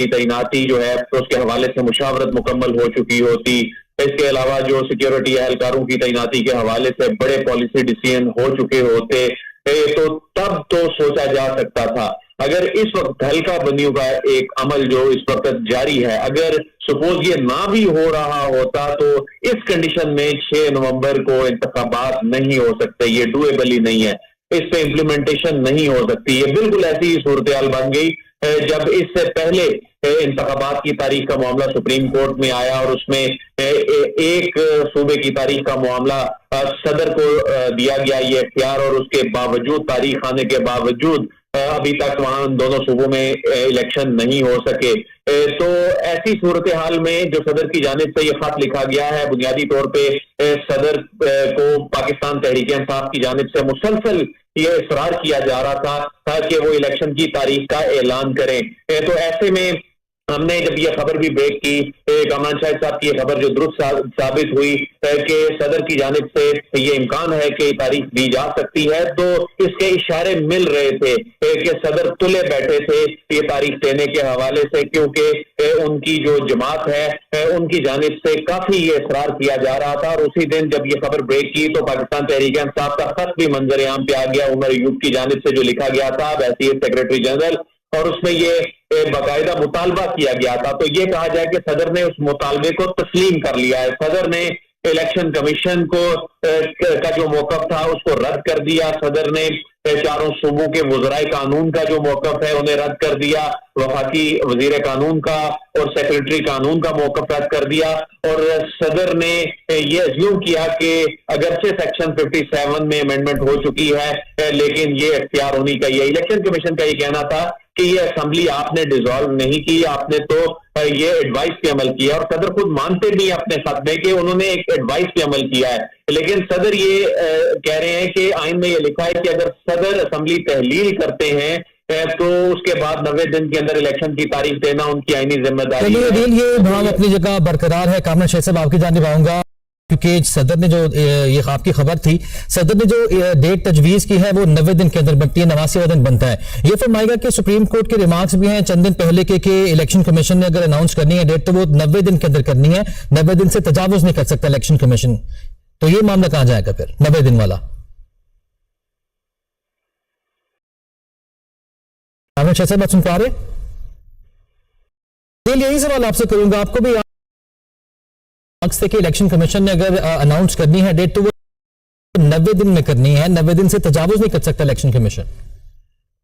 کی تعیناتی جو ہے اس کے حوالے سے مشاورت مکمل ہو چکی ہوتی، اس کے علاوہ جو سیکیورٹی اہلکاروں کی تعیناتی کے حوالے سے بڑے پالیسی ڈیسیژن ہو چکے ہوتے، تو تب تو سوچا جا سکتا تھا۔ اگر اس وقت ہلکا بندیوں کا ایک عمل جو اس وقت جاری ہے، اگر سپوز یہ نہ بھی ہو رہا ہوتا تو اس کنڈیشن میں 6 نومبر کو انتخابات نہیں ہو سکتے، یہ ڈویبل ہی نہیں ہے، اس پہ امپلیمنٹیشن نہیں ہو سکتی۔ یہ بالکل ایسی صورتحال بن گئی جب اس سے پہلے انتخابات کی تاریخ کا معاملہ سپریم کورٹ میں آیا اور اس میں ایک صوبے کی تاریخ کا معاملہ صدر کو دیا گیا یہ اختیار، اور اس کے باوجود تاریخ آنے کے باوجود ابھی تک وہاں دونوں صوبوں میں الیکشن نہیں ہو سکے۔ تو ایسی صورتحال میں جو صدر کی جانب سے یہ خط لکھا گیا ہے، بنیادی طور پہ صدر کو پاکستان تحریک انصاف کی جانب سے مسلسل یہ اصرار کیا جا رہا تھا تاکہ وہ الیکشن کی تاریخ کا اعلان کریں۔ تو ایسے میں ہم نے جب یہ خبر بھی بریک کی، کامران شاہد صاحب کی یہ خبر جو درست ثابت ہوئی کہ صدر کی جانب سے یہ امکان ہے کہ تاریخ دی جا سکتی ہے، تو اس کے اشارے مل رہے تھے کہ صدر تلے بیٹھے تھے یہ تاریخ دینے کے حوالے سے، کیونکہ ان کی جو جماعت ہے ان کی جانب سے کافی یہ اصرار کیا جا رہا تھا۔ اور اسی دن جب یہ خبر بریک کی تو پاکستان تحریک انصاف کا خط بھی منظر عام پہ آ گیا، عمر ایوب کی جانب سے جو لکھا گیا تھا بحیثیت سیکرٹری جنرل، اور اس میں یہ باقاعدہ مطالبہ کیا گیا تھا۔ تو یہ کہا جائے کہ صدر نے اس مطالبے کو تسلیم کر لیا ہے، صدر نے الیکشن کمیشن کو کا جو موقف تھا اس کو رد کر دیا، صدر نے چاروں صوبوں کے وزرائے قانون کا جو موقف ہے انہیں رد کر دیا، وفاقی وزیر قانون کا اور سیکرٹری قانون کا موقف رد کر دیا، اور صدر نے یہ ازیوم کیا کہ اگرچہ سیکشن 57 میں امینڈمنٹ ہو چکی ہے لیکن یہ اختیار ہونی چاہیے۔ الیکشن کمیشن کا یہ کہنا تھا کہ یہ اسمبلی آپ نے ڈیزالو نہیں کی، آپ نے تو یہ ایڈوائس پہ عمل کیا، اور صدر خود مانتے بھی اپنے خط میں کہ انہوں نے ایک ایڈوائس پہ عمل کیا ہے، لیکن صدر یہ کہہ رہے ہیں کہ آئین میں یہ لکھا ہے کہ اگر صدر اسمبلی تحلیل کرتے ہیں تو اس کے بعد 90 دن کے اندر الیکشن کی تاریخ دینا ان کی آئینی ذمہ داری ہے۔ یہ بھاؤ اپنی جگہ برقرار ہے۔ کامران شاہد صاحب آپ کی جانب آؤں گا، کیونکہ صدر نے جو یہ آپ کی خبر تھی، صدر نے جو ڈیٹ تجویز کی ہے وہ 90 دن کے اندر بنتی ہے، 89واں دن بنتا ہے۔ یہ فرمائے گا کہ سپریم کورٹ کے ریمارکس بھی ہیں چند دن پہلے کہ الیکشن کمیشن نے اگر اناؤنس کرنی ہے ڈیٹ تو وہ 90 دن کے اندر کرنی ہے، 90 دن سے تجاوز نہیں کر سکتا الیکشن کمیشن۔ تو یہ معاملہ کہاں جائے گا پھر 90 دن والا؟ کامران شاہد صاحب بات سن پا رہے؟ یہی سوال آپ سے کروں گا، آپ کو بھی کہ الیکشن کمیشن نے اگر اناؤنس کرنی ہے ڈیٹ تو وہ 90 دن میں کرنی ہے، 90 دن سے تجاوز نہیں کر سکتا الیکشن کمیشن۔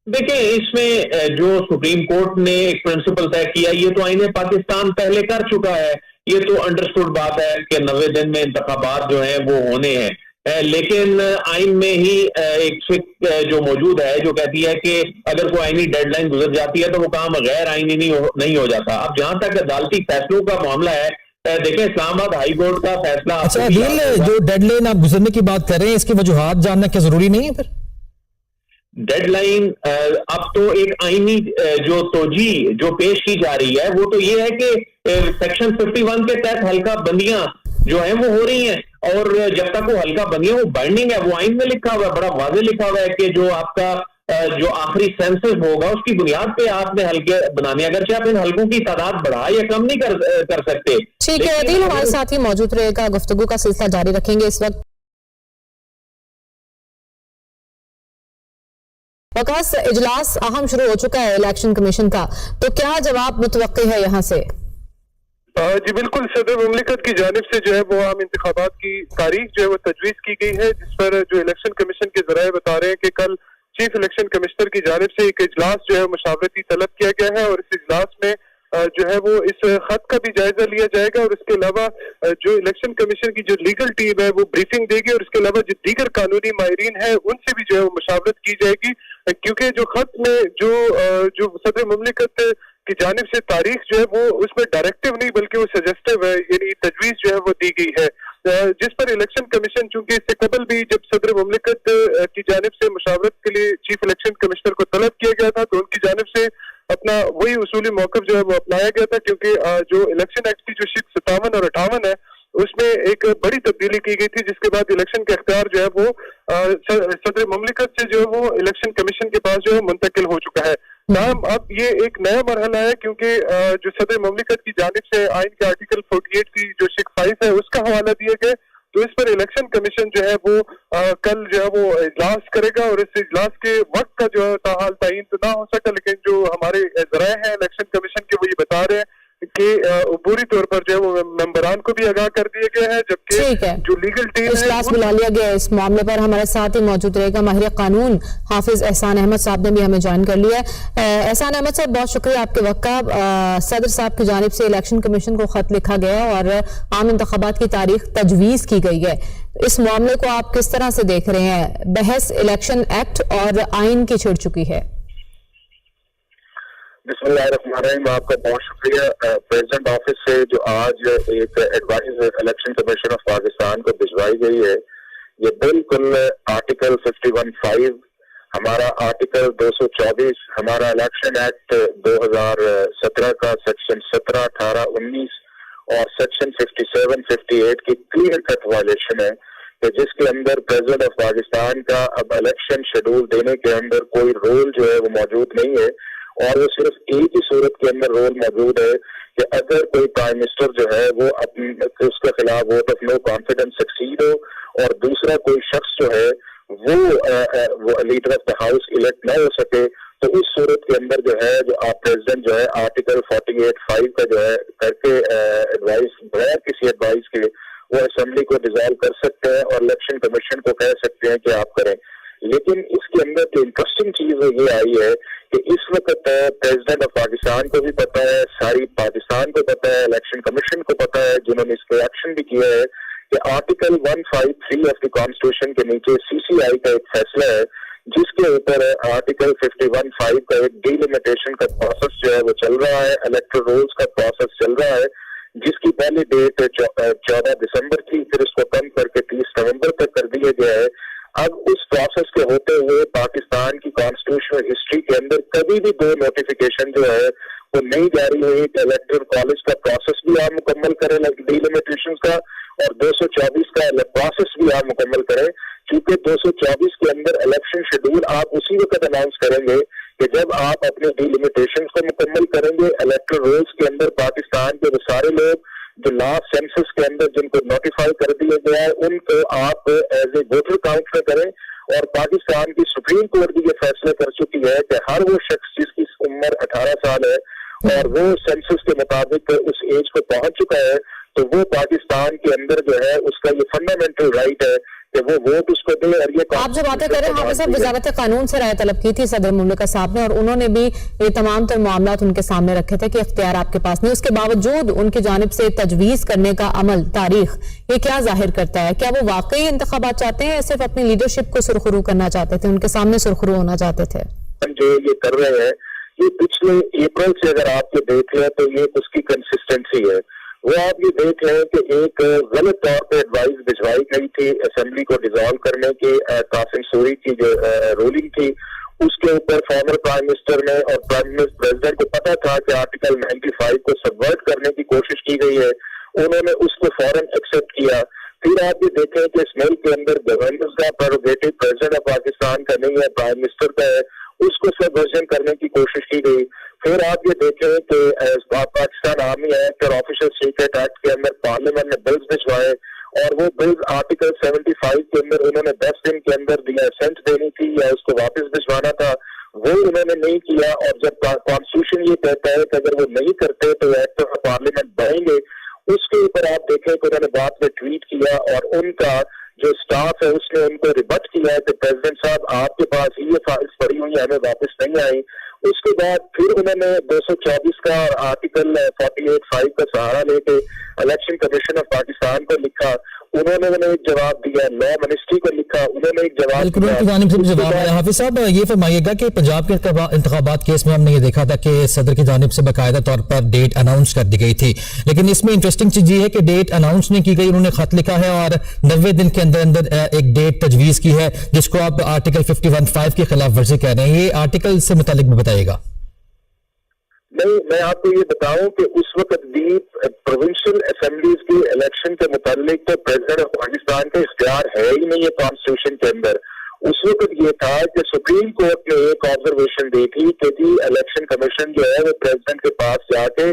دیکھیں اس میں جو سپریم کورٹ نے ایک پرنسپل طے کیا یہ تو آئین پاکستان پہلے کر چکا ہے، یہ تو انڈرسٹوڈ بات ہے کہ 90 دن میں انتخابات جو ہیں وہ ہونے ہیں، لیکن آئین میں ہی ایک فکر جو موجود ہے جو کہتی ہے کہ اگر کوئی آئینی ڈیڈ لائن گزر جاتی ہے تو وہ کام غیر آئینی نہیں ہو جاتا۔ اب جہاں تک عدالتی فیصلوں کا معاملہ ہے، دیکھیں اسلام آباد ہائی کورٹ کا فیصلہ جو ڈیڈ لائن آپ گزرنے کی بات کر رہے ہیں اس کی وجوہات جاننا کیا ضروری نہیں ہے پھر؟ ڈیڈ لائن اب تو ایک آئینی جو توجیہ جو پیش کی جا رہی ہے وہ تو یہ ہے کہ سیکشن 51 کے تحت حلقہ بندیاں جو ہیں وہ ہو رہی ہیں، اور جب تک وہ حلقہ بندیاں وہ بائنڈنگ ہے، وہ آئین میں لکھا ہوا ہے، بڑا واضح لکھا ہوا ہے کہ جو آپ کا جو آخری سینسس ہوگا اس کی بنیاد پہ آپ نے حلقے بنانے، اگرچہ آپ ان حلقوں کی تعداد بڑھا یا کم نہیں کر سکتے۔ ٹھیک ہے عدیل، ہمارے ساتھ ہی موجود رہے گا، گفتگو کا سلسلہ جاری رکھیں گے۔ اس وقت وقاص اجلاس اہم شروع ہو چکا ہے الیکشن کمیشن کا، تو کیا جواب متوقع ہے یہاں سے؟ جی بالکل، صدر مملکت کی جانب سے جو ہے وہ عام انتخابات کی تاریخ جو ہے وہ تجویز کی گئی ہے، جس پر جو الیکشن کمیشن کے ذرائع بتا رہے ہیں کہ کل چیف الیکشن کمشنر کی جانب سے ایک اجلاس جو ہے مشاورتی طلب کیا گیا ہے، اور اس اجلاس میں جو ہے وہ اس خط کا بھی جائزہ لیا جائے گا، اور اس کے علاوہ جو الیکشن کمیشن کی جو لیگل ٹیم ہے وہ بریفنگ دے گی، اور اس کے علاوہ جو دیگر قانونی ماہرین ہیں ان سے بھی جو ہے وہ مشاورت کی جائے گی، کیونکہ جو خط میں جو صدر مملکت کی جانب سے تاریخ جو ہے وہ اس میں ڈائریکٹو نہیں بلکہ وہ سجیسٹو ہے، یعنی تجویز جو ہے وہ دی گئی ہے، جس پر الیکشن کمیشن چونکہ اس سے قبل بھی جب صدر مملکت کی جانب سے مشاورت کے لیے چیف الیکشن کمشنر کو طلب کیا گیا تھا تو ان کی جانب سے اپنا وہی اصولی موقف جو ہے وہ اپنایا گیا تھا، کیونکہ جو الیکشن ایکٹ کی جو شق 57 اور 58 ہے اس میں ایک بڑی تبدیلی کی گئی تھی، جس کے بعد الیکشن کا اختیار جو ہے وہ صدر مملکت سے جو ہے وہ الیکشن کمیشن کے پاس جو ہے منتقل ہو چکا ہے۔ نعم، اب یہ ایک نیا مرحلہ ہے کیونکہ جو صدر مملکت کی جانب سے آئین کے آرٹیکل 48 کی جو شق 5 ہے اس کا حوالہ دیا گیا، تو اس پر الیکشن کمیشن جو ہے وہ کل جو ہے وہ اجلاس کرے گا، اور اس اجلاس کے وقت کا جو ہے تاحال تعین تو نہ ہو سکا، لیکن جو ہمارے ذرائع ہیں الیکشن کمیشن کے وہ یہ بتا رہے ہیں کہ عبوری طور پر جو ہے وہ ممبران کو بھی آگاہ کر دیا گیا ہے، جبکہ جو لیگل ٹیم ہے اجلاس بلا لیا گیا ہے۔ اس معاملے پر ہمارے ساتھ ہی موجود رہے گا ماہر قانون حافظ احسان احمد صاحب نے بھی ہمیں جوائن کر لیا ہے۔ احسان احمد صاحب، بہت شکریہ آپ کے وقت کا۔ صدر صاحب کی جانب سے الیکشن کمیشن کو خط لکھا گیا اور عام انتخابات کی تاریخ تجویز کی گئی ہے، اس معاملے کو آپ کس طرح سے دیکھ رہے ہیں؟ بحث الیکشن ایکٹ اور آئین کی چھڑ چکی ہے۔ بسم اللہ الرحمن الرحیم، آپ کا بہت شکریہ۔ پریزیڈنٹ آفس سے جو آج ایک advice Election Commission of Pakistan کو بھجوائی گئی ہے، یہ بالکل آرٹیکل 51(5) ہمارا آرٹیکل 224 ہمارا الیکشن ایکٹ 2017 کا سیکشن 17، 18، 19 اور سیکشن 57، 58 کی کلیئر کٹ وائلیشن ہے کہ جس کے اندر پریزیڈنٹ آف پاکستان کا اب الیکشن شیڈول دینے کے اندر کوئی رول جو ہے وہ موجود نہیں ہے، اور وہ صرف ایک ہی صورت کے اندر رول موجود ہے کہ اگر کوئی پرائم منسٹر جو ہے وہ اس کے خلاف vote of no confidence succeed ہو، اور دوسرا کوئی شخص جو ہے وہ leader of the house elect نہ ہو سکے، تو اس صورت کے اندر جو ہے جو آپ پریزیڈنٹ جو ہے آرٹیکل 48(5) کا جو ہے کر کے ایڈوائز بغیر کسی ایڈوائز کے وہ اسمبلی کو ڈیزالو کر سکتے ہیں اور الیکشن کمیشن کو کہہ سکتے ہیں کہ آپ کریں۔ لیکن اس کے اندر جو انٹرسٹنگ چیز یہ آئی ہے کہ اس وقت پریزیڈنٹ آف پاکستان کو بھی پتا ہے، ساری پاکستان کو پتا ہے، الیکشن کمیشن کو پتا ہے، جنہوں نے اس پہ ایکشن بھی کیا ہے، کہ آرٹیکل 153 آف دی کانسٹیٹیوشن کے نیچے CCI کا ایک فیصلہ ہے جس کے اوپر آرٹیکل 51(5) کا ایک ڈی لمیٹیشن کا پروسیس جو ہے وہ چل رہا ہے، الیکٹرل رولز کا پروسیس چل رہا ہے، جس کی پہلی ڈیٹ 14 دسمبر تھی، پھر اس کو کم کر کے 30 نومبر تک کر دیا گیا ہے۔ اب اس پروسیس کے ہوتے ہوئے پاکستان کی کانسٹیٹیوشنل ہسٹری کے اندر کبھی بھی 2 نوٹیفیکیشن جو ہے وہ نہیں جاری ہوئی کہ الیکٹرل کالج کا پروسیس بھی آپ مکمل کریں ڈی لمیٹیشن کا، اور 224 کا پروسیس بھی آپ مکمل کریں، کیونکہ 224 کے اندر الیکشن شیڈول آپ اسی وقت اناؤنس کریں گے کہ جب آپ اپنے ڈی لمیٹیشن کو مکمل کریں گے۔ الیکٹرل رولز کے اندر پاکستان کے وہ سارے لوگ جو لاسٹ سینسس کے اندر جن کو نوٹیفائی کر دیا گیا ہے ان کو آپ ایز اے ووٹر کاؤنٹ میں کریں، اور پاکستان کی سپریم کورٹ بھی یہ فیصلہ کر چکی ہے کہ ہر وہ شخص جس کی عمر 18 سال ہے اور وہ سینسس کے مطابق اس ایج کو پہنچ چکا ہے، تو وہ پاکستان کے اندر جو ہے اس کا یہ فنڈامنٹل رائٹ ہے کہ وہ ووٹ اس کو دے۔ اور یہ آپ جو باتیں کر رہے ہیں حافظ صاحب، وزارت قانون سے رائے طلب کی تھی صدر مملکت صاحب نے، اور انہوں نے بھی یہ تمام تر معاملات ان کے سامنے رکھے تھے کہ اختیار آپ کے پاس نہیں، اس کے باوجود ان کی جانب سے تجویز کرنے کا عمل تاریخ یہ کیا ظاہر کرتا ہے؟ کیا وہ واقعی انتخابات چاہتے ہیں یا صرف اپنی لیڈرشپ کو سرخرو کرنا چاہتے تھے، ان کے سامنے سرخرو ہونا چاہتے تھے؟ جو یہ کر رہے ہیں یہ پچھلے اپریل سے اگر آپ یہ دیکھ لیں تو یہ اس کی کنسسٹنسی ہے، وہ آپ یہ دیکھ لیں کہ ایک غلط طور پہ ایڈوائز بھجوائی گئی تھی اسمبلی کو ڈیزالو کرنے کی، قاسم سوری کی جو رولنگ تھی اس کے اوپر فارمر پرائم منسٹر نے اور پریزیڈنٹ کو پتا تھا کہ آرٹیکل 95 کو سبورٹ کرنے کی کوشش کی گئی ہے، انہوں نے اس کو فوراً ایکسیپٹ کیا۔ پھر آپ یہ دیکھیں کہ اس ملک کے اندر گورننس کا پریروگیٹو پریزیڈنٹ آف پاکستان کا نہیں ہے، پرائم منسٹر کا ہے، اس کو سبورشن کرنے کی کوشش کی گئی۔ پھر آپ یہ دیکھیں کہ پاکستان آرمی ایکٹ اور آفیشل سیکرٹ ایکٹ کے اندر پارلیمنٹ نے بلز بھجوائے، اور وہ بلز آرٹیکل 75 کے اندر انہوں نے 10 دن کے اندر اسینٹ دینی تھی یا اس کو واپس بھجوانا تھا، وہ انہوں نے نہیں کیا۔ اور جب کانسٹیٹیوشن یہ کہتا ہے کہ اگر وہ نہیں کرتے تو ایکٹ آف پارلیمنٹ بڑھیں گے، اس کے اوپر آپ دیکھیں کہ انہوں نے بعد میں ٹویٹ کیا اور ان کا جو اسٹاف ہے اس نے ان کو ریبٹ کیا ہے کہ پریزیڈنٹ صاحب آپ کے پاس یہ فائلز پڑی ہوئی ہمیں واپس نہیں آئی۔ اس کے بعد پھر انہوں نے 224 کا اور آرٹیکل 48(5) کا سہارا لے کے الیکشن کمیشن آف پاکستان کو لکھا، انہوں نے انہیں ایک جواب دیا، لا منسٹری کو لکھا، انہوں نے ایک جواب بالکل ان کی جانب سے جواب ہے۔ حافظ صاحب یہ فرمائیے گا کہ پنجاب کے انتخابات کیس میں ہم نے یہ دیکھا تھا کہ صدر کی جانب سے باقاعدہ طور پر ڈیٹ اناؤنس کر دی گئی تھی، لیکن اس میں انٹرسٹنگ چیز یہ ہے کہ ڈیٹ اناؤنس نہیں کی گئی، انہوں نے خط لکھا ہے اور 90 دن کے اندر اندر ایک ڈیٹ تجویز کی ہے جس کو آپ آرٹیکل 51(5) کی خلاف ورزی کہہ رہے ہیں، یہ آرٹیکل سے متعلق بھی بتائیے گا۔ نہیں، میں آپ کو یہ بتاؤں کہ اس وقت بھی پروونشل اسمبلیز کے الیکشن کے متعلق تو پریزیڈنٹ آف پاکستان کا اختیار ہے ہی نہیں ہے کانسٹیٹیوشن کے اندر۔ اس وقت یہ تھا کہ سپریم کورٹ نے ایک آبزرویشن دی تھی کہ جی الیکشن کمیشن جو ہے وہ پریزیڈنٹ کے پاس جا کے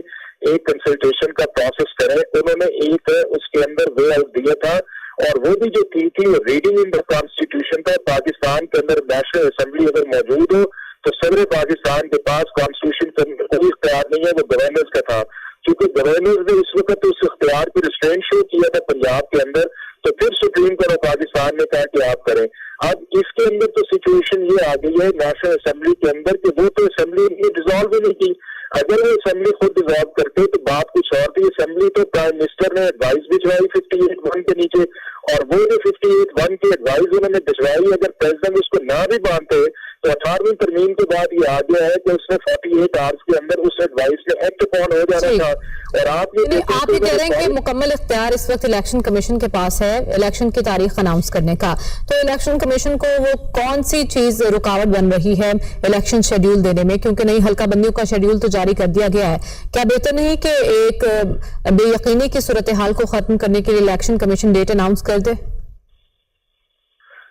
ایک کنسلٹیشن کا پروسیس کرے. انہوں نے ایک اس کے اندر وے آؤٹ دیا تھا اور وہ بھی جو تھی ریڈنگ ان دا کانسٹیٹیوشن کا. پاکستان کے اندر نیشنل اسمبلی اگر موجود ہو تو صدر پاکستان کے پاس کانسٹیٹیوشن کے اندر کوئی اختیار نہیں ہے, وہ گورنرز کا تھا. کیونکہ گورنرز نے اس وقت اس اختیار کی ریسٹرینٹ شو کیا تھا پنجاب کے اندر, تو پھر سپریم کورٹ آف پاکستان نے کہا کہ آپ کریں. اب اس کے اندر تو سچویشن یہ آ گئی ہے نیشنل اسمبلی کے اندر کہ وہ تو اسمبلی نے ڈیزالو بھی نہیں کی. اگر وہ اسمبلی خود ڈیزالو کرتے تو بات کچھ اور تھی. اسمبلی تو پرائم منسٹر نے ایڈوائز بھجوائی 58(1) کے نیچے, اور وہ جو 58(1) کی ایڈوائز انہوں نے بھجوائی اگر پریزیڈنٹ اس کو نہ بھی مانتے تو 18ویں ترمیم کے بعد یہ آ گیا ہے کہ اس نے 48 آورز کے اندر اس ایڈوائز میں ایکٹ اپون ہو جانا تھا. اور آپ یہ کہہ رہے ہیں کہ مکمل اختیار اس وقت الیکشن کمیشن کے پاس ہے الیکشن کی تاریخ اناؤنس کرنے کا, تو الیکشن کمیشن کو وہ کون سی چیز رکاوٹ بن رہی ہے الیکشن شیڈیول دینے میں, کیونکہ نئی حلقہ بندیوں کا شیڈیول تو جاری کر دیا گیا ہے. کیا بہتر نہیں کہ ایک بے یقینی کی صورتحال کو ختم کرنے کے لیے الیکشن کمیشن ڈیٹ اناؤنس کر دے؟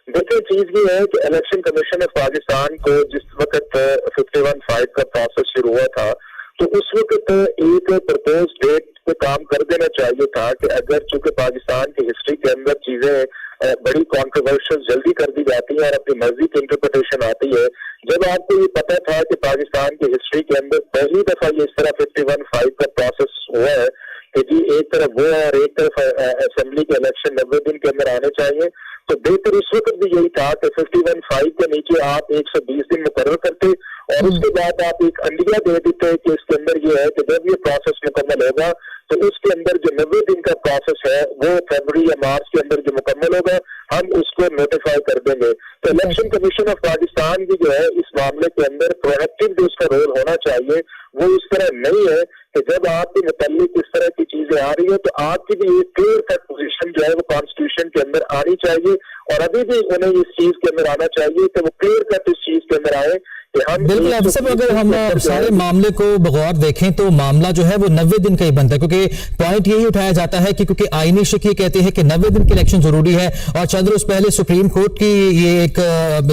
دیکھیں چیز یہ ہے کہ الیکشن کمیشن آف پاکستان کو جس وقت 51(5) کا پروسیس شروع ہوا تھا تو اس وقت ایک پرپوز ڈیٹ پہ کام کر دینا چاہیے تھا کہ اگر چونکہ پاکستان کی ہسٹری کے اندر چیزیں بڑی کانٹروورشل جلدی کر دی جاتی ہیں اور اپنی مرضی کی انٹرپریٹیشن آتی ہے. جب آپ کو یہ پتا تھا کہ پاکستان کی ہسٹری کے اندر پہلی دفعہ یہ اس طرح 51(5) کا پروسیس ہوا ہے کہ جی ایک طرف وہ اور ایک طرف اسمبلی کے الیکشن 90 دن کے اندر آنے چاہیے, تو بہتر اس وقت بھی یہی تھا کہ 51(5) کے نیچے آپ 120 دن مقرر کرتے اور اس کے بعد آپ ایک انڈیا دے دیتے کہ اس کے اندر یہ ہے کہ جب یہ پروسیس مکمل ہوگا تو اس کے اندر جو 90 دن کا پروسیس ہے وہ فروری یا مارچ کے اندر جو مکمل ہوگا ہم اس کو نوٹیفائی کر دیں گے. تو الیکشن کمیشن آف پاکستان بھی جو ہے اس معاملے کے اندر پرویکٹیو جو اس کا رول ہونا چاہیے وہ اس طرح نہیں ہے کہ جب آپ کے متعلق اس طرح کی چیزیں آ رہی ہیں تو آپ کی بھی ایک کلیئر کٹ پوزیشن جو ہے وہ کانسٹیٹیوشن کے اندر آنی چاہیے, اور ابھی بھی انہیں اس چیز کے اندر آنا چاہیے کہ وہ کلیئر کٹ اس چیز کے اندر آئے. بالکل اب صاحب اگر ہم سارے معاملے کو بغور دیکھیں تو معاملہ جو ہے وہ 90 دن کا ہی بنتا ہے, کیونکہ پوائنٹ یہی اٹھایا جاتا ہے کہ کیونکہ آئینی شک یہ کہتے ہیں کہ 90 دن کے الیکشن ضروری ہے, اور چند روز پہلے سپریم کورٹ کی یہ ایک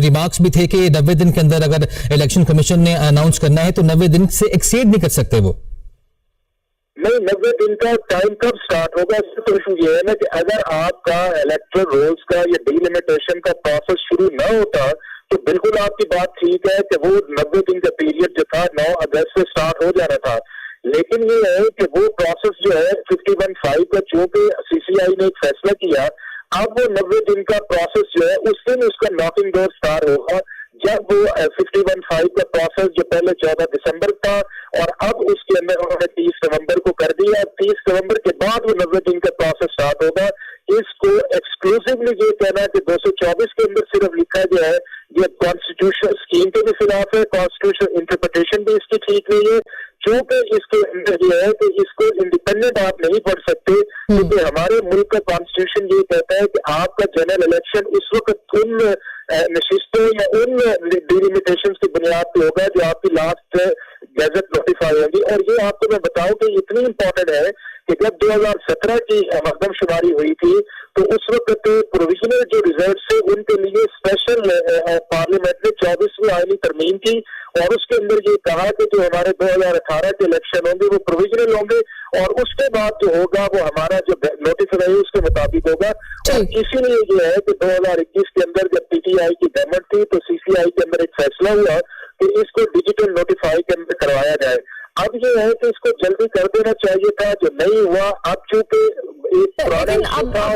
ریمارکس بھی تھے کہ 90 دن کے اندر اگر الیکشن کمیشن نے اناؤنس کرنا ہے تو 90 دن سے ایکسیڈ نہیں کر سکتے وہ. نہیں, 90 دن کا ٹائم کب سٹارٹ ہوگا اس سے تو ایشو یہ ہے نا کہ اگر آپ کا الیکٹرل رولز کا یا ڈیلیمیٹیشن کا پروسیس شروع نہ ہوتا تو بالکل آپ کی بات ٹھیک ہے کہ وہ 90 دن کا پیریڈ جو تھا 9 اگست سے سٹارٹ ہو جانا تھا, لیکن یہ ہے کہ وہ پروسیس جو ہے 51(5) کا چونکہ سی سی آئی نے ایک فیصلہ کیا, اب وہ 90 دن کا پروسیس جو ہے اس دن اس کا ناکنگ ڈور سٹارٹ ہوگا جب وہ 51(5) کا پروسیس جو پہلے 14 دسمبر تھا اور اب اس کے اندر انہوں نے 30 نومبر کو کر دیا. 30 نومبر کے بعد وہ 90 دن کا پروسیس سٹارٹ ہوگا. اس کو ایکسکلوسیولی یہ کہنا کہ 224 کے اندر صرف لکھا گیا ہے یہ کانسٹیٹیوشن اسکیم کے بھی خلاف ہے, کانسٹیٹیوشن انٹرپریٹیشن بھی اس کی ٹھیک نہیں ہے, چونکہ اس کے اندر یہ ہے کہ اس کو انڈیپینڈنٹ آپ نہیں پڑھ سکتے کیونکہ ہمارے ملک کا کانسٹیٹیوشن یہ کہتا ہے کہ آپ کا جنرل الیکشن اس وقت ان نشستوں یا ان ڈیلیمیٹیشن کی بنیاد پہ ہوگا جو آپ کی لاسٹ گیزٹ نوٹیفائی ہوگی. اور یہ آپ کو میں بتاؤں کہ اتنی امپورٹنٹ ہے کہ جب 2017 کی مقدم شماری ہوئی تھی تو اس وقت پروویژنل جو ریزلٹس ہیں ان کے لیے اسپیشل پارلیمنٹ نے 24ویں آئینی ترمیم کی اور اس کے اندر یہ کہا کہ جو ہمارے 2018 کے الیکشن ہوں گے وہ پروویژنل ہوں گے اور اس کے بعد جو ہوگا وہ ہمارا جو نوٹیفائی ہے اس کے مطابق ہوگا. اور اسی لیے یہ ہے کہ 2021 کے اندر جب پی ٹی آئی کی گورنمنٹ تھی تو سی سی آئی کے اندر ایک فیصلہ ہوا کہ اس کو ڈیجیٹل نوٹیفائی کے اندر کروایا جائے. اب یہ ہے کہ اس کو جلدی کر دینا چاہیے تھا جو نہیں ہوا. اب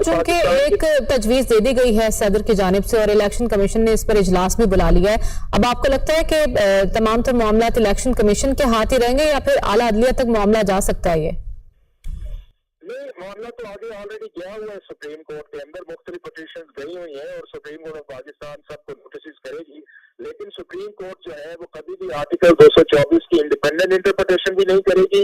چونکہ ایک تجویز دے دی گئی ہے صدر کی جانب سے اور الیکشن کمیشن نے اس پر اجلاس بھی بلا لیا ہے, اب آپ کو لگتا ہے کہ تمام تر معاملات الیکشن کمیشن کے ہاتھ ہی رہیں گے یا پھر اعلیٰ عدلیہ تک معاملہ جا سکتا ہے؟ یہ نہیں, معاملہ تو آگے آلریڈی گیا ہوا ہے سپریم کورٹ کے اندر, مختلف پٹیشنز گئی ہوئی ہیں اور سپریم کورٹ آف پاکستان سب کو نوٹسز کرے گی, لیکن سپریم کورٹ جو ہے وہ کبھی بھی آرٹیکل 224 کی انڈیپینڈنٹ انٹرپریٹیشن بھی نہیں کرے گی.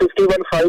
51(5)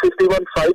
51(5)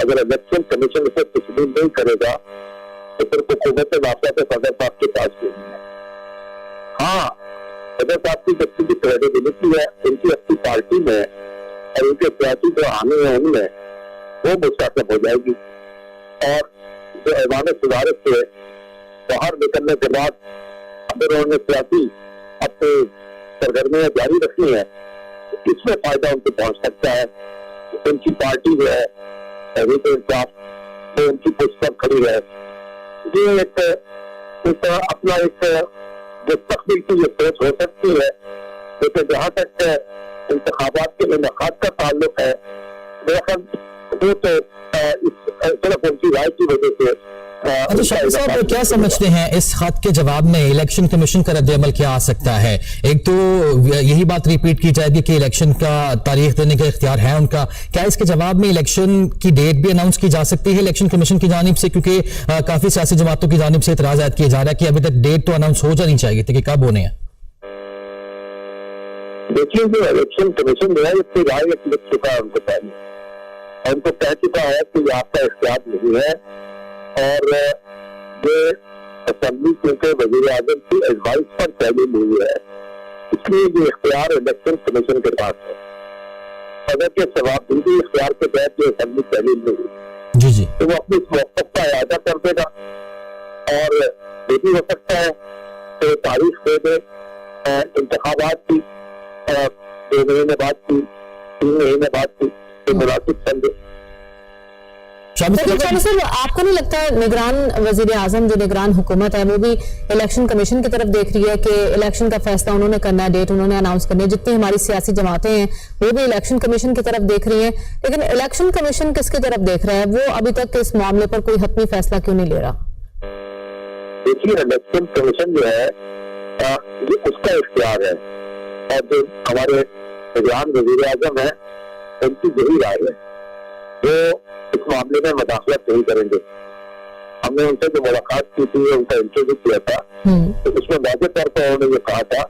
اگر الیکشن کمیشن اسے تسلیم نہیں کرے گا تو پھر حکومت واقعہ تو صدر صاحب کے پاس نہیں ہے. ہاں صدر صاحب کی جتنی بھی کریڈیبلٹی ہے ان کی اپنی پارٹی میں اور ان کے سیاسی جو آنے ہیں ان میں وہ مستحکم ہو جائے گی. اور جو ایوان صدارت سے باہر نکلنے کے بعد اگر انہوں نے سیاسی اپنی سرگرمیاں جاری رکھنی ہے تو اس میں فائدہ ان کو پہنچ سکتا ہے. ان کی پارٹی جو ہے تحریک انصاف وہ ان کی پشت پر کھڑی ہے. یہ ایک اپنا ایک مستقبل کی یہ سوچ ہو سکتی ہے. لیکن جہاں تک انتخابات کے انعقاد کا تعلق ہے وہ تو صرف ان کی رائے کی وجہ سے. اچھا شاہد صاحب کیا سمجھتے ہیں اس خط کے جواب میں الیکشن کمیشن کا رد عمل کیا آ سکتا ہے؟ ایک تو یہی بات ریپیٹ کی جائے گی کہ الیکشن کا تاریخ دینے کا اختیار ہے ان کا. کیا اس کے جواب میں الیکشن کی ڈیٹ بھی اناؤنس کی جا سکتی ہے الیکشن کمیشن کی جانب سے؟ کیونکہ کافی سیاسی جماعتوں کی جانب سے اعتراض عائد کیا جا رہا ہے کہ ابھی تک ڈیٹ تو اناؤنس ہو جانی چاہیے تھی کہ کب ہونے ہیں. دیکھیے جو الیکشن کمیشن جو ہے اس کی رائے لکھ چکا ہے ان کو پہلے اور ان کو کہہ چکا ہے کہ یہ آپ کا اختیار نہیں ہے. اور یہ اسمبلی کیونکہ وزیر اعظم کی ایڈوائس پر تعلیم ہوئی ہے اس لیے یہ اختیار الیکشن کمیشن کے پاس ہے. صدر کے ثوابدیدی اختیار کے تحت یہ اسمبلی تعلیم نہیں ہوئی جی جی تو وہ اپنی اس موقف کا اعادہ کر دے گا. اور یہ بھی ہو سکتا ہے کہ تاریخ دے دے انتخابات کی 2 مہینے بعد کی 3 مہینے بعد کی تو مناسب سمجھے. سر آپ کو نہیں لگتا نگران وزیر اعظم جو نگران حکومت ہے وہ بھی الیکشن کمیشن کی طرف دیکھ رہی ہے کہ الیکشن کا فیصلہ انہوں نے کرنا ہے, ڈیٹ انہوں نے اناؤنس کرنی ہے, جتنی ہماری سیاسی جماعتیں ہیں وہ بھی الیکشن کمیشن کی طرف دیکھ رہی ہیں, لیکن الیکشن کمیشن کس کی طرف دیکھ رہا ہے؟ وہ ابھی تک اس معاملے پر کوئی حتمی فیصلہ کیوں نہیں لے رہا؟ دیکھیے الیکشن کمیشن جو ہے یہ اس کا اختیار ہے اور جو ہمارے نگران وزیر اعظم ہیں ان کی یہی رائے ہے وہ اس معاملے میں مداخلت نہیں کریں گے. ہم نے ان سے جو ملاقات کی تھی ان کا انٹرویو کیا تھا تو اس میں واضح طور پر انہوں نے یہ کہا تھا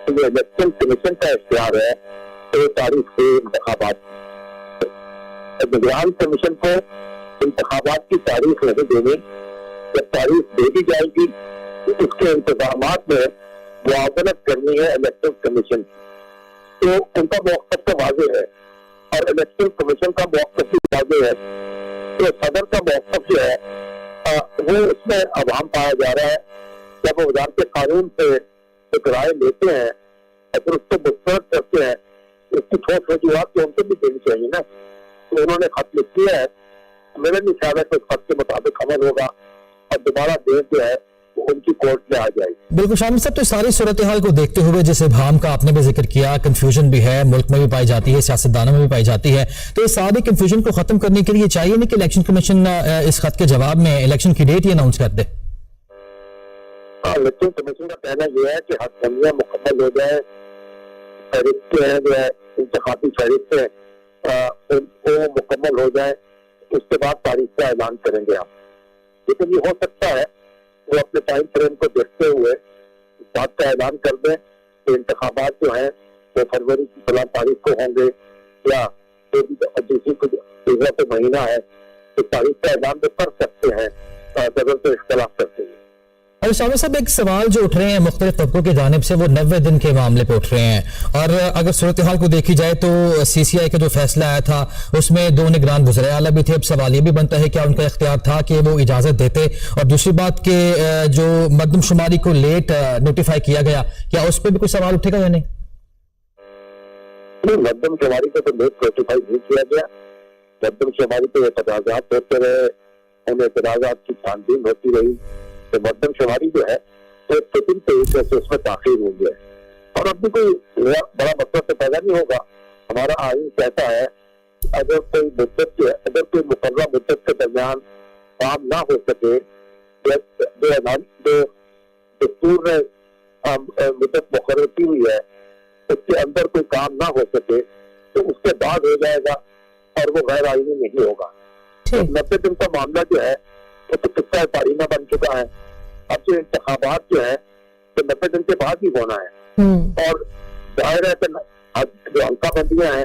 کہ یہ الیکشن کمیشن کا اختیار ہے تو یہ تاریخ سے انتخابات. نگران کمیشن کو انتخابات کی تاریخ نہیں دینی, جب تاریخ دے دی جائے گی تو اس کے انتظامات میں معاونت کرنی ہے الیکشن کمیشن کی. تو ان کا موقف تو واضح ہے اور الیکشن کمیشن کا موقف بھی واضح ہے. تو صدر کا موقف جو ہے وہ اس میں عوام پایا جا رہا ہے. جب وہ وزارت قانون سے ایک رائے لیتے ہیں اور پھر اس کو مسترد کرتے ہیں اس کی ٹھوس وجوہات تو ان کو بھی دینی چاہیے نا. تو انہوں نے خط لکھ دیا ہے, میرا نہیں خیال ہے کہ اس خط کے مطابق عمل ہوگا اور دوبارہ ڈیٹ جو ہے ان کی کورٹ میں آ جائے گی. بالکل شامل صاحب, تو ساری صورتحال کو دیکھتے ہوئے جس ابہام کا آپ نے بھی ذکر کیا, کنفیوژن بھی ہے ملک میں بھی پائی جاتی ہے, سیاستدانوں میں بھی پائی جاتی ہے, تو اس ساری کنفیوژن کو ختم کرنے کے لیے چاہیے نہیں کہ الیکشن کمیشن اس خط کے جواب میں الیکشن کی ڈیٹ ہی اناؤنس کر دے؟ الیکشن کمیشن کا کہنا یہ ہے کہ حد بندیاں مکمل ہو جائے, فہرستیں ہیں جو ہے انتخابی فہرستیں وہ مکمل ہو جائیں, اس کے بعد تاریخ کا اعلان کریں گے ہم. لیکن یہ ہو سکتا ہے وہ اپنے ٹائم فریم کو دیکھتے ہوئے اس بات کا اعلان کر دیں کہ انتخابات جو ہیں وہ فروری کی 16 تاریخ کو ہوں گے یا دوسرا مہینہ ہے تو تاریخ کا اعلان تو کر سکتے ہیں صدر سے اختلاف کرتے ہیں. شاہد صاحب ایک سوال جو اٹھ رہے ہیں مختلف طبقوں کی جانب سے وہ 90 دن کے معاملے پہ اٹھ رہے ہیں, اور اگر صورتحال کو دیکھی جائے تو سی سی آئی کا جو فیصلہ آیا تھا اس میں 2 نگران وزرائے اعلیٰ بھی تھے. اب سوال یہ بھی بنتا ہے کیا ان کا اختیار تھا کہ وہ اجازت دیتے, اور دوسری بات کہ جو مردم شماری کو لیٹ نوٹیفائی کیا گیا کیا اس پہ بھی کوئی سوال اٹھے گا یا نہیں؟ مردم شماری کو تو لیٹ نوٹیفائی نہیں کیا گیا. مردم شماری پہ اعتراضات ہوتے رہے, ان اعتراضات کی چھان بین ہوتی رہی. مردم شماری جو ہے تو سیکنڈ طریقے سے اس میں تاخیر ہوئی ہے اور اب بھی کوئی بڑا مسئلہ تو پیدا نہیں ہوگا. ہمارا آئین کہتا ہے اگر کوئی مدت اگر کوئی مقررہ مدت کے درمیان کام نہ ہو سکے, جو دستور نے مدت مقرر کی ہوئی ہے اس کے اندر کوئی کام نہ ہو سکے تو اس کے بعد ہو جائے گا اور وہ غیر آئینی نہیں ہوگا. 90 دن کا معاملہ جو ہے وہ تو قصہ پارینہ بن چکا ہے. اب جو انتخابات جو ہے تو 90 دن کے بعد ہی ہونا ہے, اور ظاہر ہے کہ جو حلقہ بندیاں ہیں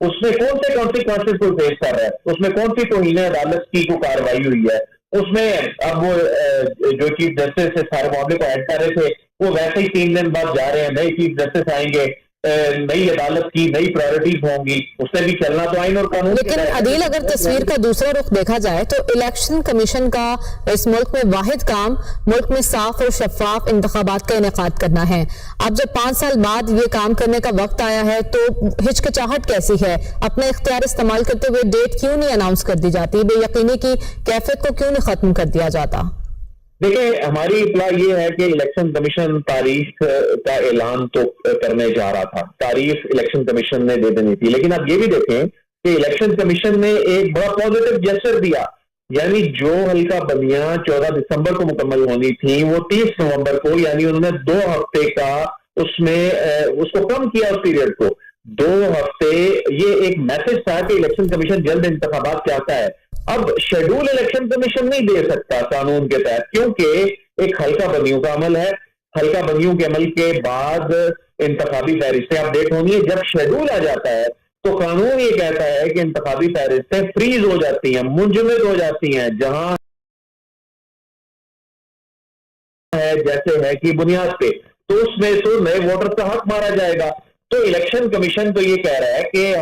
اس میں کون سے کانسیکوینسز کو فیس کر رہا ہے, اس میں کون سی توہین عدالت کی کو کاروائی ہوئی ہے, اس میں اب وہ جو چیف جسٹس سے سارے معاملے کو ایڈ کر رہے تھے وہ ویسے ہی 3 دن بعد جا رہے ہیں, نئے چیف جسٹس آئیں گے, نئی عدالت کی نئی پرائرٹیز ہوں گی, اس سے بھی چلنا تو آئین اور قانون. لیکن عدیل اگر تصویر کا دوسرا رخ دیکھا جائے تو الیکشن کمیشن کا اس ملک میں واحد کام ملک میں صاف اور شفاف انتخابات کا انعقاد کرنا ہے. اب جب 5 سال بعد یہ کام کرنے کا وقت آیا ہے تو ہچکچاہٹ کیسی ہے؟ اپنا اختیار استعمال کرتے ہوئے ڈیٹ کیوں نہیں اناؤنس کر دی جاتی؟ بے یقینی کی کیفیت کو کیوں نہیں ختم کر دیا جاتا؟ دیکھیں, ہماری اطلاع یہ ہے کہ الیکشن کمیشن تاریخ کا اعلان تو کرنے جا رہا تھا, تاریخ الیکشن کمیشن نے دے دینی تھی, لیکن اب یہ بھی دیکھیں کہ الیکشن کمیشن نے ایک بڑا پازیٹو جیسچر دیا, یعنی جو حلقہ بندیاں 14 دسمبر کو مکمل ہونی تھی وہ 30 نومبر کو, یعنی انہوں نے 2 ہفتے کا اس میں اس کو کم کیا, اس پیریڈ کو 2 ہفتے. یہ ایک میسج تھا کہ الیکشن کمیشن جلد انتخابات چاہتا ہے. اب شیڈول الیکشن کمیشن نہیں دے سکتا قانون کے تحت, کیونکہ ایک حلقہ بندیوں کا عمل ہے, حلقہ بندیوں کے عمل کے بعد انتخابی فہرستیں اپڈیٹ ہونی ہے. جب شیڈول آ جاتا ہے تو قانون یہ کہتا ہے کہ انتخابی فہرستیں فریز ہو جاتی ہیں, منجمد ہو جاتی ہیں, جہاں ہے جیسے ہے کی بنیاد پہ, تو اس میں تو نئے ووٹر کا حق مارا جائے گا. تو الیکشن کمیشن تو یہ کہہ رہا ہے کہ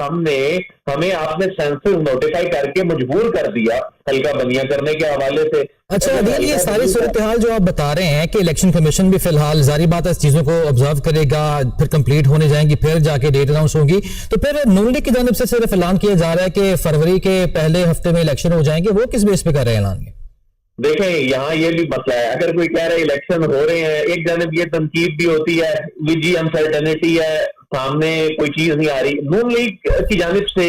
ہمیں آپ نے سینسس نوٹیفائی کر کے مجبور کر دیا حلقہ بندیاں کرنے کے حوالے سے. اچھا عدیل, یہ ساری صورتحال جو آپ بتا رہے ہیں کہ الیکشن کمیشن بھی فی الحال ظاہری بات ہے اس چیزوں کو آبزرو کرے گا, پھر کمپلیٹ ہونے جائیں گی, پھر جا کے ڈیٹ اناؤنس ہوگی, تو پھر نون لیگ کی جانب سے صرف اعلان کیا جا رہا ہے کہ فروری کے پہلے ہفتے میں الیکشن ہو جائیں گے, وہ کس بیس پہ کر رہے ہیں اعلان؟ دیکھیں, یہاں یہ بھی مسئلہ ہے, اگر کوئی کہہ رہے الیکشن ہو رہے ہیں, ایک جانب یہ تنقید بھی ہوتی ہے, جی انسرٹنٹی ہے, سامنے کوئی چیز نہیں آ رہی. نون لیگ کی جانب سے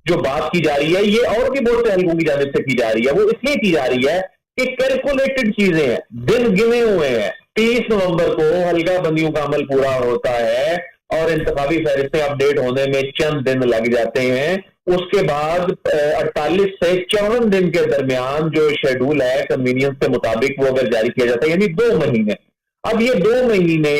جو بات کی جا رہی ہے یہ اور بھی بہت سے حلقوں کی جانب سے کی جا رہی ہے, وہ اس لیے کی جا رہی ہے کہ کیلکولیٹڈ چیزیں ہیں, دن گنے ہوئے ہیں. 30 نومبر کو حلقہ بندیوں کا عمل پورا ہوتا ہے اور انتخابی فہرستیں اپڈیٹ ہونے میں چند دن لگ جاتے ہیں. اس کے بعد 48 سے 54 دن کے درمیان جو شیڈول ہے کنوینئنس کے مطابق وہ اگر جاری کیا جاتا ہے, یعنی 2 مہینے. اب یہ 2 مہینے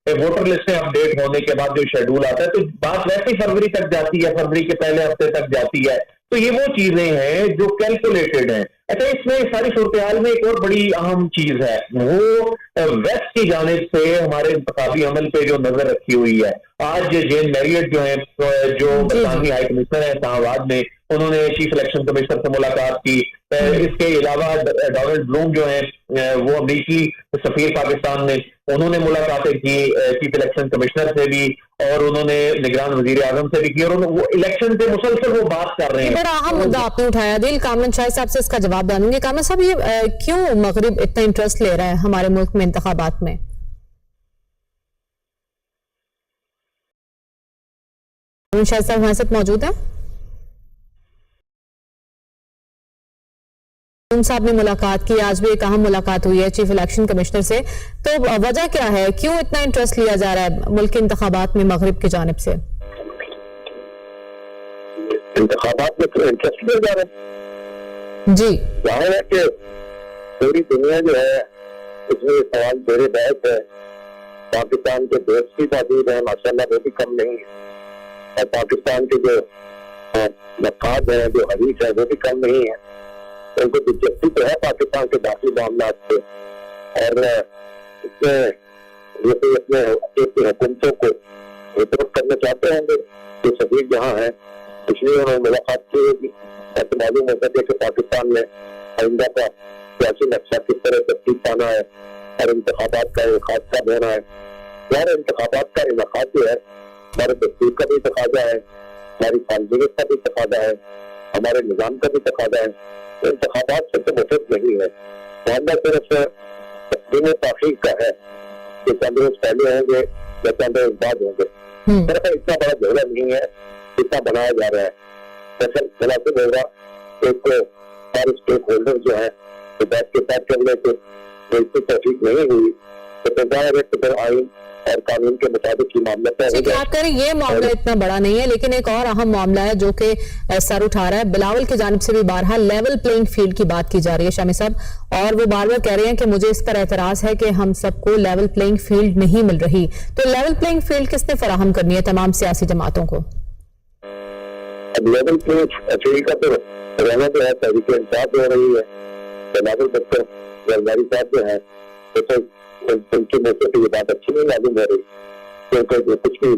ووٹر لسٹیں اپڈیٹ ہونے کے بعد جو شیڈول آتا ہے تو بات ویسے ہی فروری تک جاتی ہے, فروری کے پہلے ہفتے تک جاتی ہے. تو یہ وہ چیزیں ہیں جو کیلکولیٹڈ ہیں. اچھا, اس میں ساری صورتحال میں ایک اور بڑی اہم چیز ہے, وہ ویسٹ کی جانب سے ہمارے انتخابی عمل پہ جو نظر رکھی ہوئی ہے. آج جین میریٹ جو ہیں, جو برطانوی ہائی کمشنر ہیں اسلام آباد میں, انہوں نے چیف الیکشن کمشنر سے ملاقات کی. اس کے علاوہ ڈونلڈ بلوم جو ہیں وہ امریکی سفیر پاکستان میں, انہوں نے ملاقاتیں کی چیف الیکشن کمشنر سے بھی, اور انہوں نے نگران وزیر اعظم سے بھی کی, اور وہ الیکشن سے مسلسل وہ بات کر رہے ہیں. بڑا اہم مدعا آپ نے اٹھایا. دل کامران شاہ صاحب سے اس کا جواب جانیں گے. کامران صاحب, یہ کیوں مغرب اتنا انٹرسٹ لے رہا ہے ہمارے ملک میں انتخابات میں؟ شاہ صاحب ہمارے ساتھ موجود ہیں. صاحب نے ملاقات کی, آج بھی ایک اہم ملاقات ہوئی ہے چیف الیکشن کمشنر سے, تو وجہ کیا ہے, کیوں اتنا انٹرسٹ لیا جا رہا ہے ملک کے انتخابات میں مغرب کی جانب سے؟ انتخابات میں تو انٹرسٹ لیا جا رہا ہے جی, ظاہر ہے کہ پوری دنیا جو ہے اس میں یہ سوال میرے بحث ہے. پاکستان کے دوست بھی موجود ہیں ماشاءاللہ, وہ بھی کم نہیں ہے, اور پاکستان کے جو نقاد ہیں, جو حریف ہیں, وہ بھی کم نہیں ہے. ان کو دلچسپی تو ہے پاکستان کے داخلی معاملات سے, اور اس میں یہ اپنے حکومتوں کو رپورٹ کرنا چاہتے ہوں گے. جو سفیر جہاں ہیں اس لیے انہوں نے ملاقات کی ہوگی, ایسے معلوم ہوتا ہے کہ پاکستان میں آئندہ کا سیاسی نقشہ کس طرح ترتیب پانا ہے, اور انتخابات کا انعقاد کب ہونا ہے. یار انتخابات کا انعقاد جو ہے ہمارے دستور کا بھی تقاضا ہے, ہماری فالجیت کا بھی تقاضا ہے, ہمارے نظام کا بھی تقاضا ہے. انتخابات سے تو مفت نہیں ہے, معاملہ صرف تقدیم تاخیر کا ہے کہ چند روز پہلے ہوں گے یا چند روز بعد ہوں گے. صرف اتنا بڑا جھگڑا نہیں ہے جتنا بنایا جا رہا ہے. مناسب ہوگا ایک سارے اسٹیک ہولڈر جو ہیں وہ بیٹھ کے طے کر لے کے اس سے توفیق نہیں ہوئی تو ظاہر ہے کہ پھر آئین اور قانون کے مطابق یہ معاملہ طے ہو جائے. آپ کہہ رہے ہیں یہ معاملہ اتنا بڑا نہیں ہے, لیکن ایک اور اہم معاملہ ہے جو کہ سر اٹھا رہا ہے بلاول کی جانب سے بھی بارہا, لیول پلینگ فیلڈ کی بات کی جا رہی ہے شامی صاحب, اور وہ بار بار کہہ رہے ہیں کہ مجھے اس پر اعتراض ہے کہ ہم سب کو لیول پلینگ فیلڈ نہیں مل رہی. تو لیول پلینگ فیلڈ کس نے فراہم کرنی ہے تمام سیاسی جماعتوں کو؟ اب لیول کے اچھوئی کا تو رہنا جو ہے تحریک انصاف ہو رہی ہے، بلاول بکر زرداری صاحب جو ہے ان کی موسیقی یہ بات اچھی نہیں معلوم ہو رہی، کیونکہ جو کچھ بھی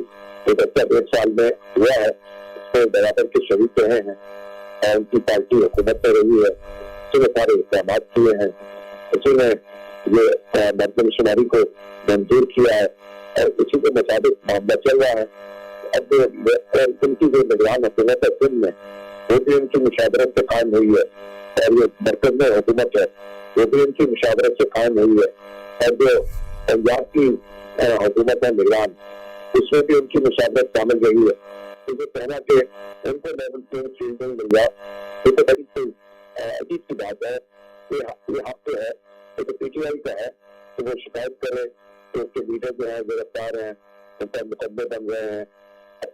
گزشتہ 1.5 سال میں ہوا ہے اس میں برابر کے شریک رہے ہیں اور ان کی پارٹی حکومت میں رہی ہے، اسی نے سارے اقدامات کیے ہیں، اسی نے یہ مردم شماری کو منظور کیا ہے اور اسی کے مطابق معاملہ چل رہا ہے۔ اب ان کی جو نگران حکومت ہے سندھ میں وہ بھی ان کی مشاورت سے قائم ہوئی ہے، اور یہ مرکز میں حکومت ہے وہ بھی ان کی مشاورت سے قائم ہوئی ہے، اور جو پنجاب کی حکومت ہے نگران اس میں بھی ان کی مشاورت شامل رہی ہے۔ تو یہ کہنا کہ ان کو لیول پلینگ فیلڈ نہیں مل گیا یہ تو بڑی عجیب سی بات ہے۔ یہ حق جو ہے پی ٹی آئی کا ہے کہ وہ شکایت کرے کہ اس کے لیڈر جو ہیں گرفتار ہیں، ان پر مقدمے بن رہے ہیں،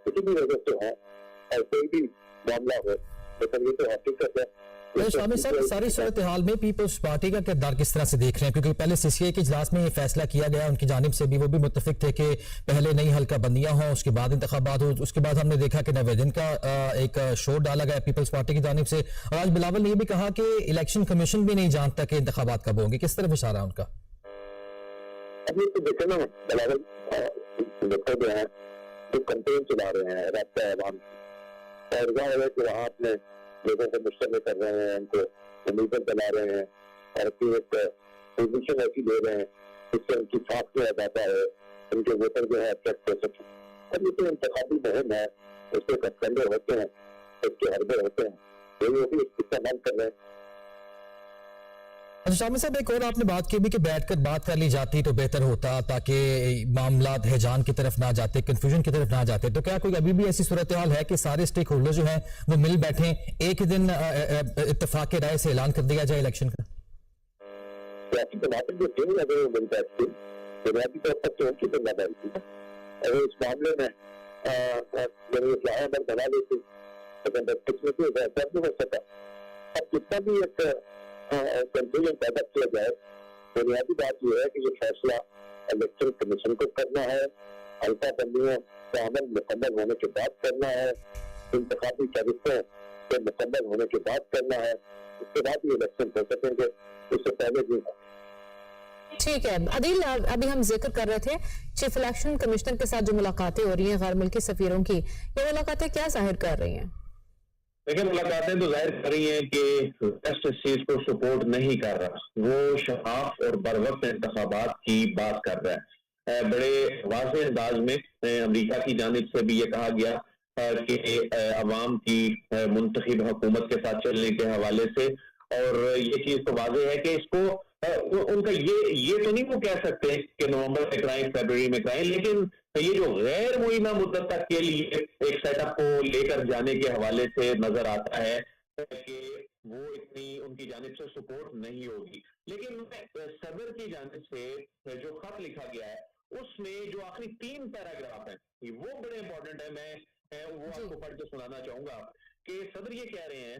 کسی بھی وجہ سے ہیں اور کوئی بھی معاملہ ہو، لیکن یہ تو حقیقت ہے۔ شامل صاحب ساری صورتحال میں پیپلز پارٹی کا کردار کس طرح سے دیکھ رہے ہیں؟ کیونکہ پہلے سی سی اے کے اجلاس میں یہ فیصلہ کیا گیا، ان کی جانب سے بھی وہ بھی متفق تھے کہ پہلے نئی حلقہ بندیاں ہوں، اس کے بعد انتخابات ہو۔ اس کے بعد ہم نے دیکھا کہ نوے دن کا ایک شور ڈالا گیا پیپلز پارٹی کی جانب سے، اور آج بلاول نے یہ بھی کہا کہ الیکشن کمیشن بھی نہیں جانتا کہ انتخابات کب ہوں گے۔ کس طرف اشارہ ہے ان کا؟ ابھی تو دیکھیں نا بلاول ڈاکٹر جو ہیں جو کمپین چلا رہے ہیں رابطہ عوام اور ظاہر ہے کہ وہاں اپنے لوگوں کو مشتمل کر رہے ہیں، ان کو امیدیں بنا رہے ہیں اور اپنی ایک پوزیشن ایسی دے رہے ہیں جس سے ان کی ساتھ میں آ جاتا ہے، ان کے ووٹر جو ہے اٹریکٹ کر سکیں۔ اب یہ تو انتخابی مہم ہے، اس کے کنڈے ہوتے ہیں، اس کے حربے ہوتے ہیں، وہی وہ بھی استعمال کر رہے ہیں۔ اچھا شامل صاحب ایک اور آپ نے بات کی بھی کہ بیٹھ کر بات کر لی جاتی تو بہتر ہوتا تاکہ معاملات ہیجان کی طرف نہ جاتے، کنفیوژن کی طرف نہ جاتے، تو کیا کوئی ابھی بھی ایسی صورتحال ہے کہ سارے اسٹیک ہولڈر جو ہیں وہ مل بیٹھیں، ایک ہی دن اتفاق رائے سے اعلان کر دیا جائے الیکشن کا؟ سیاسی جماعتیں جو تھیں اگر وہ مل بیٹھتی بنیادی طور پر تو ان کی ذمہ داری تھی، اگر اس معاملے میں اصلاح عمل بنا لیتی لیکن قسمتی نہیں ہو سکا۔ اب جتنا بھی ایک کنفیوژن پیدا کیا جائے، بنیادی بات یہ ہے کہ یہ فیصلہ الیکشن کمیشن کو کرنا ہے، حلقہ بندیوں کا عمل مکمل ہونے کے بعد کرنا ہے، انتخابی فہرستوں کے مکمل ہونے کے بعد کرنا ہے، اس کے بعد یہ الیکشن ہو سکیں گے، اس سے پہلے بھی۔ ٹھیک ہے عدیل، ابھی ہم ذکر کر رہے تھے چیف الیکشن کمشنر کے ساتھ جو ملاقاتیں ہو رہی ہیں غیر ملکی سفیروں کی، یہ ملاقاتیں کیا ظاہر کر رہی ہیں؟ لیکن ملاقاتیں تو ظاہر کر رہی ہیں کہ ویسٹ اس چیز کو سپورٹ نہیں کر رہا، وہ شفاف اور بروقت انتخابات کی بات کر رہا ہے۔ بڑے واضح انداز میں امریکہ کی جانب سے بھی یہ کہا گیا کہ عوام کی منتخب حکومت کے ساتھ چلنے کے حوالے سے، اور یہ چیز تو واضح ہے کہ اس کو ان کا یہ تو نہیں وہ کہہ سکتے کہ نومبر میں کرائیں فیبروری میں کرائیں، لیکن یہ جو غیر معینہ مدت تک کے لیے ایک سیٹ اپ کو لے کر جانے کے حوالے سے نظر آتا ہے کہ وہ اتنی ان کی جانب سے سپورٹ نہیں ہوگی۔ لیکن صدر کی جانب سے جو خط لکھا گیا ہے اس میں جو آخری 3 پیراگراف ہیں وہ بڑے امپورٹنٹ ہیں، میں وہ آپ کو پڑھ کے سنانا چاہوں گا کہ صدر یہ کہہ رہے ہیں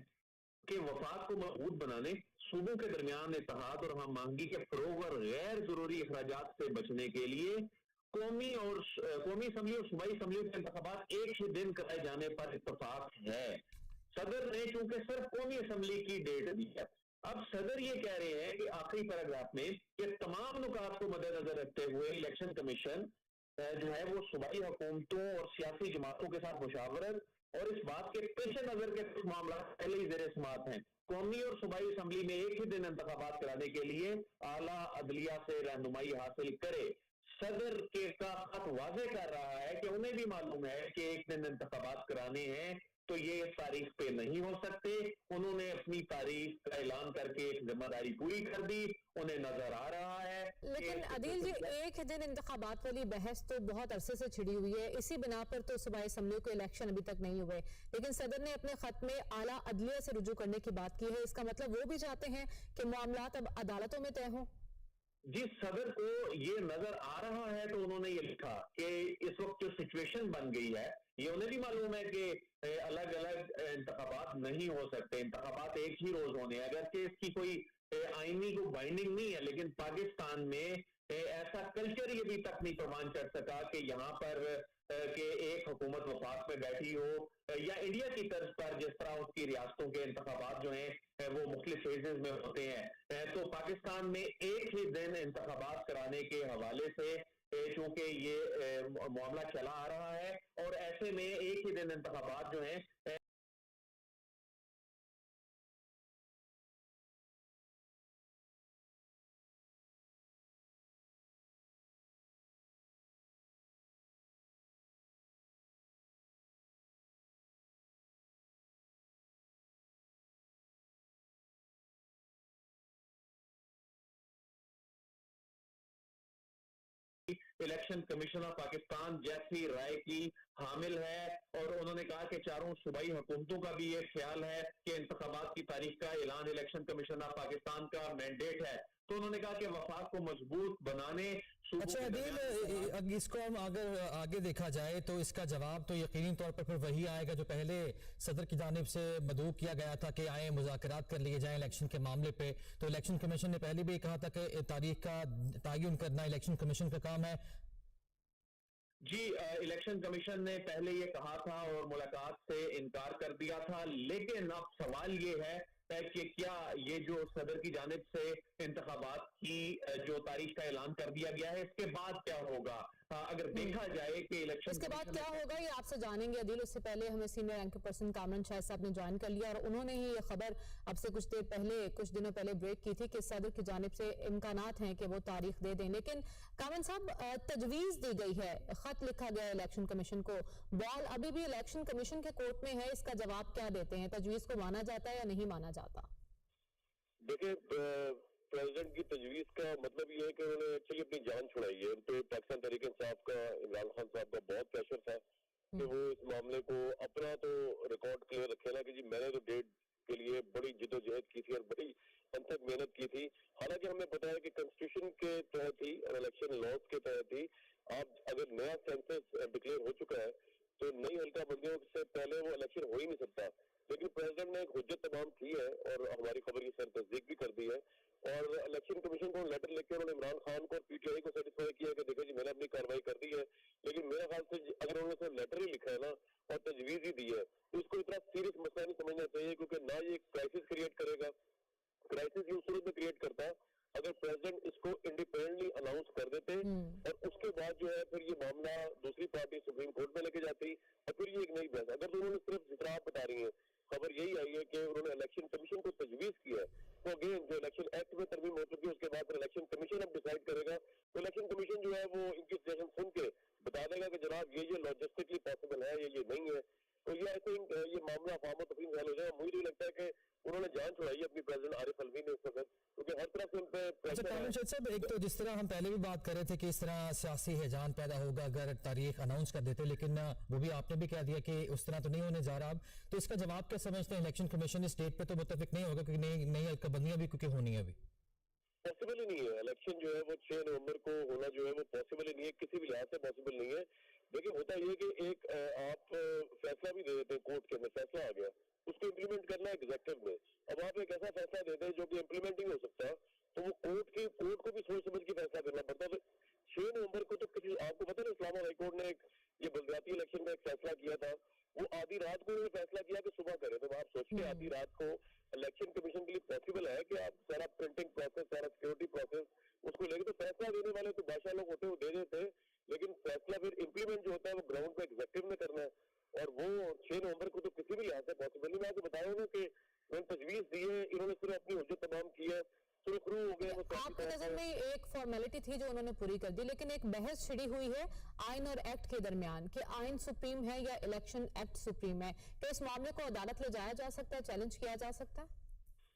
کہ وفاق کو مضبوط بنانے، صوبوں کے درمیان اتحاد اور ہم آہنگی کے فروغ اور غیر ضروری اخراجات سے بچنے کے لیے قومی اسمبلی اور صوبائی اسمبلیوں کے انتخابات ایک ہی دن کرائے جانے پر اتفاق ہے۔ صدر نے چونکہ صرف قومی اسمبلی کی ڈیٹ دی ہے، اب صدر یہ کہہ رہے ہیں کہ آخری پیراگراف میں کہ تمام نکات کو مد نظر رکھتے ہوئے الیکشن کمیشن جو ہے وہ صوبائی حکومتوں اور سیاسی جماعتوں کے ساتھ مشاورت اور اس بات کے پیش نظر کے کچھ معاملات پہلے ہی زیر سماعت ہیں، قومی اور صوبائی اسمبلی میں ایک ہی دن انتخابات کرانے کے لیے اعلیٰ عدلیہ سے رہنمائی حاصل کرے۔ صدر کے کا خط واضح کر رہا ہے کہ انہیں بھی معلوم ہے کہ ایک دن انتخابات کرانے ہیں تو یہ اس تاریخ پہ نہیں ہو سکتے، انہوں نے اپنی تاریخ کا اعلان کر کے ایک ذمہ داری پوری کر دی، انہیں نظر آ رہا ہے۔ لیکن عدیل جی ایک دن انتخابات والی بحث تو بہت عرصے سے چھڑی ہوئی ہے، اسی بنا پر تو صوبائی اسمبلیوں کے الیکشن ابھی تک نہیں ہوئے، لیکن صدر نے اپنے خط میں اعلیٰ عدلیہ سے رجوع کرنے کی بات کی ہے، اس کا مطلب وہ بھی چاہتے ہیں کہ معاملات اب عدالتوں میں طے ہوں؟ جی صدر کو یہ نظر آ رہا ہے تو انہوں نے یہ لکھا کہ اس وقت جو سچویشن بن گئی ہے یہ انہیں بھی معلوم ہے کہ الگ الگ انتخابات نہیں ہو سکتے، انتخابات ایک ہی روز ہونے ہیں، اگرچہ اس کی کوئی آئینی کو بائنڈنگ نہیں ہے، لیکن پاکستان میں ایسا کلچر یہ ابھی تک نہیں پروان چڑھ سکا کہ یہاں پر کہ ایک حکومت وفاق میں بیٹھی ہو یا انڈیا کی طرز پر جس طرح اس کی ریاستوں کے انتخابات جو ہیں وہ مختلف فیزز میں ہوتے ہیں، تو پاکستان میں ایک ہی دن انتخابات کرانے کے حوالے سے چونکہ یہ معاملہ چلا آ رہا ہے، اور ایسے میں ایک ہی دن انتخابات جو ہیں الیکشن کمیشن آف پاکستان جیسی رائے کی حامل ہے، اور انہوں نے کہا کہ چاروں صوبائی حکومتوں کا بھی یہ خیال ہے کہ انتخابات کی تاریخ کا اعلان الیکشن کمیشن آف پاکستان کا مینڈیٹ ہے۔ تو انہوں نے کہا کہ وفاق کو مضبوط بنانے اچھا عدیل، اس کو ہم اگر آگے دیکھا جائے تو اس کا جواب تو یقینی طور پر پھر وہی آئے گا جو پہلے صدر کی جانب سے مدعو کیا گیا تھا کہ آئیں مذاکرات کر لیے جائیں الیکشن کے معاملے پہ۔ تو الیکشن کمیشن نے پہلے بھی کہا تھا کہ تاریخ کا تعین کرنا الیکشن کمیشن کا کام ہے۔ جی، الیکشن کمیشن نے پہلے یہ کہا تھا اور ملاقات سے انکار کر دیا تھا، لیکن اب سوال یہ ہے کہ کیا یہ جو صدر کی جانب سے انتخابات کی جو تاریخ کا اعلان کر دیا گیا ہے اس کے بعد کیا ہوگا؟ اگر دیکھا جائے کہ الیکشن اس کے بعد کیا ہوگا یہ آپ سے جانیں گے عدیل۔ اس سے پہلے ہمیں سینئر اینکر پرسن کامران شاہد صاحب نے جوائن کر لیا، اور انہوں نے ہی یہ خبر اب سے کچھ دنوں پہلے بریک کی تھی کہ صدر کی جانب سے امکانات ہیں کہ وہ تاریخ دے دیں، لیکن کامران صاحب تجویز دی گئی ہے، خط لکھا گیا ہے الیکشن کمیشن کو، بال ابھی بھی الیکشن کمیشن کے کورٹ میں ہے، اس کا جواب کیا دیتے ہیں؟ تجویز کو مانا جاتا ہے یا نہیں مانا جاتا؟ دیکھیں، پریزیڈنٹ کی تجویز کا مطلب یہ ہے کہ انہوں نے ایکچولی اپنی جان چھڑائی ہے۔ تو پاکستان تحریک انصاف کا عمران خان صاحب کا بہت پریشر تھا کہ وہ اس معاملے کو اپنا تو ریکارڈ کلیئر رکھے نا کہ جی میں نے تو ڈیٹ کے لیے بڑی جد و جہد کی تھی اور بڑی انتھک محنت کی تھی۔ حالانکہ ہمیں پتا ہے کہ کنسٹیٹیوشن کے تحت ہی اور الیکشن لاز کے تحت ہی آپ اگر نیا سینسس ڈکلیئر ہو چکا ہے تو نئی حلقہ بندیوں سے پہلے وہ الیکشن ہو ہی نہیں سکتا، لیکن پریزیڈنٹ نے ایک حجت تمام کی ہے اور ہماری خبر کی سر تصدیق بھی کر دی ہے، اور الیکشن کمیشن کو لیٹر لکھ کے انہوں نے عمران خان کو اور پی ٹی آئی کو سیٹسفائی کیا کہ دیکھیں جی میں نے اپنی کاروائی کر دی ہے، لیکن میرے خیال سے اگر انہوں نے صرف لیٹر ہی لکھا ہے نا اور تجویز ہی دی ہے تو اس کو اتنا سیریس مسئلہ نہیں سمجھنا چاہیے، کیونکہ نہ یہ کرائسس کریٹ کرے گا۔ کرائسس یہ اس صورت میں کریٹ کرتا اگر پریزیڈنٹ اس کو انڈیپینڈنٹلی اناؤنس کر دیتے اور اس کے بعد جو ہے پھر یہ معاملہ دوسری پارٹی سپریم کورٹ میں لے کے جاتی اور پھر یہ ایک نئی بحث۔ اگر تو انہوں نے صرف جس طرح آپ بتا رہی ہیں خبر یہی آئی ہے کہ انہوں نے الیکشن کمیشن کو تجویز کیا ہے، تو اگین جو الیکشن ایکٹ میں ترمیم ہو چکی ہے اس کے بعد پھر الیکشن کمیشن اب ڈیسائیڈ کرے گا، تو الیکشن کمیشن جو ہے وہ ان کی سجیشن سن کے بتا دے گا کہ جناب یہ لاجسٹکلی پاسبل ہے یا یہ نہیں ہے، تو یہ آئی تھنک یہ معاملہ افہام و تفہیم حل ہو جائے گا۔ مجھے نہیں لگتا ہے کہ انہوں نے جان چھڑائی ہے اپنی پریزیڈنٹ عارف الوی نے اس وقت، کیونکہ ہر طرف سے ان پہ اچھا صاحب، ایک تو جس طرح ہم پہلے بھی بات کر رہے تھے کہ اس طرح سیاسی ہیجان پیدا ہوگا اگر تاریخ اناؤنس کر دیتے، لیکن وہ بھی آپ نے بھی کہہ دیا کہ اس طرح تو نہیں ہونے جا رہا اب، تو اس کا جواب کیا سمجھتے ہیں؟ الیکشن کمیشن اس ڈیٹ پہ تو متفق نہیں ہوگا کیونکہ نئی حلقہ بھی کیونکہ ہونی ہے ابھی، پاسبل ہی نہیں ہے۔ الیکشن جو ہے وہ 6 نومبر کو ہونا جو ہے وہ پاسبل ہی نہیں ہے، کسی بھی لحاظ سے پاسبل نہیں ہے۔ لیکن ہوتا یہ کہ ایک آپ فیصلہ بھی دے دیتے ہیں کورٹ کے اندر، فیصلہ آ گیا، اس کو امپلیمنٹ کرنا ہے ایگزیکٹو میں، اب آپ ایک ایسا فیصلہ دیتے ہیں جو کہ امپلیمنٹ نہیں ہو سکتا تو وہ کورٹ کو بھی سوچ سمجھ کے فیصلہ کرنا پڑتا ہے۔ 6 نومبر کو تو کسی آپ کو پتا نا اسلام آباد ہائی کورٹ نے یہ بلدیاتی الیکشن کا ایک فیصلہ کیا تھا، وہ آدھی رات کو انہوں نے فیصلہ کیا کہ صبح کرے، تو آپ سوچیں آدھی رات کو الیکشن کمیشن کے لیے پاسبل ہے کہ آپ سارا پرنٹنگ پروسیس سارا سیکورٹی پروسیس اس کو لے کے، تو فیصلہ دینے والے تو بادشاہ لوگ ہوتے وہ دے دیتے، لیکن فیصلہ پھر امپلیمنٹ جو ہوتا ہے وہ گراؤنڈ پہ ایگزیکٹو میں کرنا ہے، اور وہ 6 نومبر کو تو کسی بھی لحاظ سے پاسبل نہیں۔ میں آپ کو بتاؤں گا کہ انہوں نے تجویز دی ہے، انہوں نے صرف اپنی حجت تمام کی ہے، سرخرو ہو گئے۔ آپ کی نظر میں ایک فارمیلٹی تھی جو انہوں نے پوری کر دی، لیکن ایک بحث چھڑی ہوئی ہے آئین اور ایکٹ کے درمیان کہ آئین سپریم ہے یا الیکشن ایکٹ سپریم ہے، کہ اس معاملے کو عدالت لے جایا جا سکتا ہے، چیلنج کیا جا سکتا ہے؟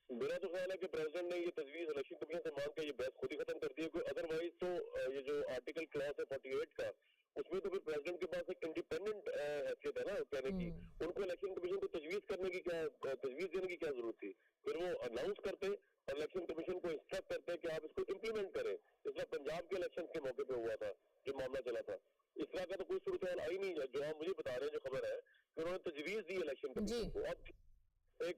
میرا تو خیال ہے کہ پریزیڈنٹ نے یہ تجویز الیکشن کمیشن سے مانگ کے یہ بحث خود ہی ختم کر دی ہے، ادروائز تو یہ جو آرٹیکل کلاس ہے 48 کا اس میں تو پھر پریزیڈنٹ کے پاس ایک انڈیپینڈنٹ حیثیت ہے نا کہنے کی، ان کو الیکشن کمیشن کو تجویز کرنے کی کیا تجویز دینے کی کیا ضرورت تھی؟ پھر وہ اناؤنس کرتے اور الیکشن کمیشن کو انسٹرکٹ کرتے کہ آپ اس کو امپلیمنٹ کریں، اس طرح پنجاب کے الیکشن کے موقع پہ ہوا تھا جو معاملہ چلا تھا، اس طرح کا تو کوئی صورتحال آئی نہیں ہے جو آپ مجھے بتا رہے ہیں، جو خبر ہے کہ انہوں نے تجویز دی الیکشن کمیشن کو۔ اب ایک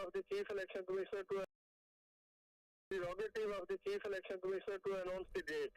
of the Chief Election Commissioner to prerogative of the Chief Election Commissioner to announce the date.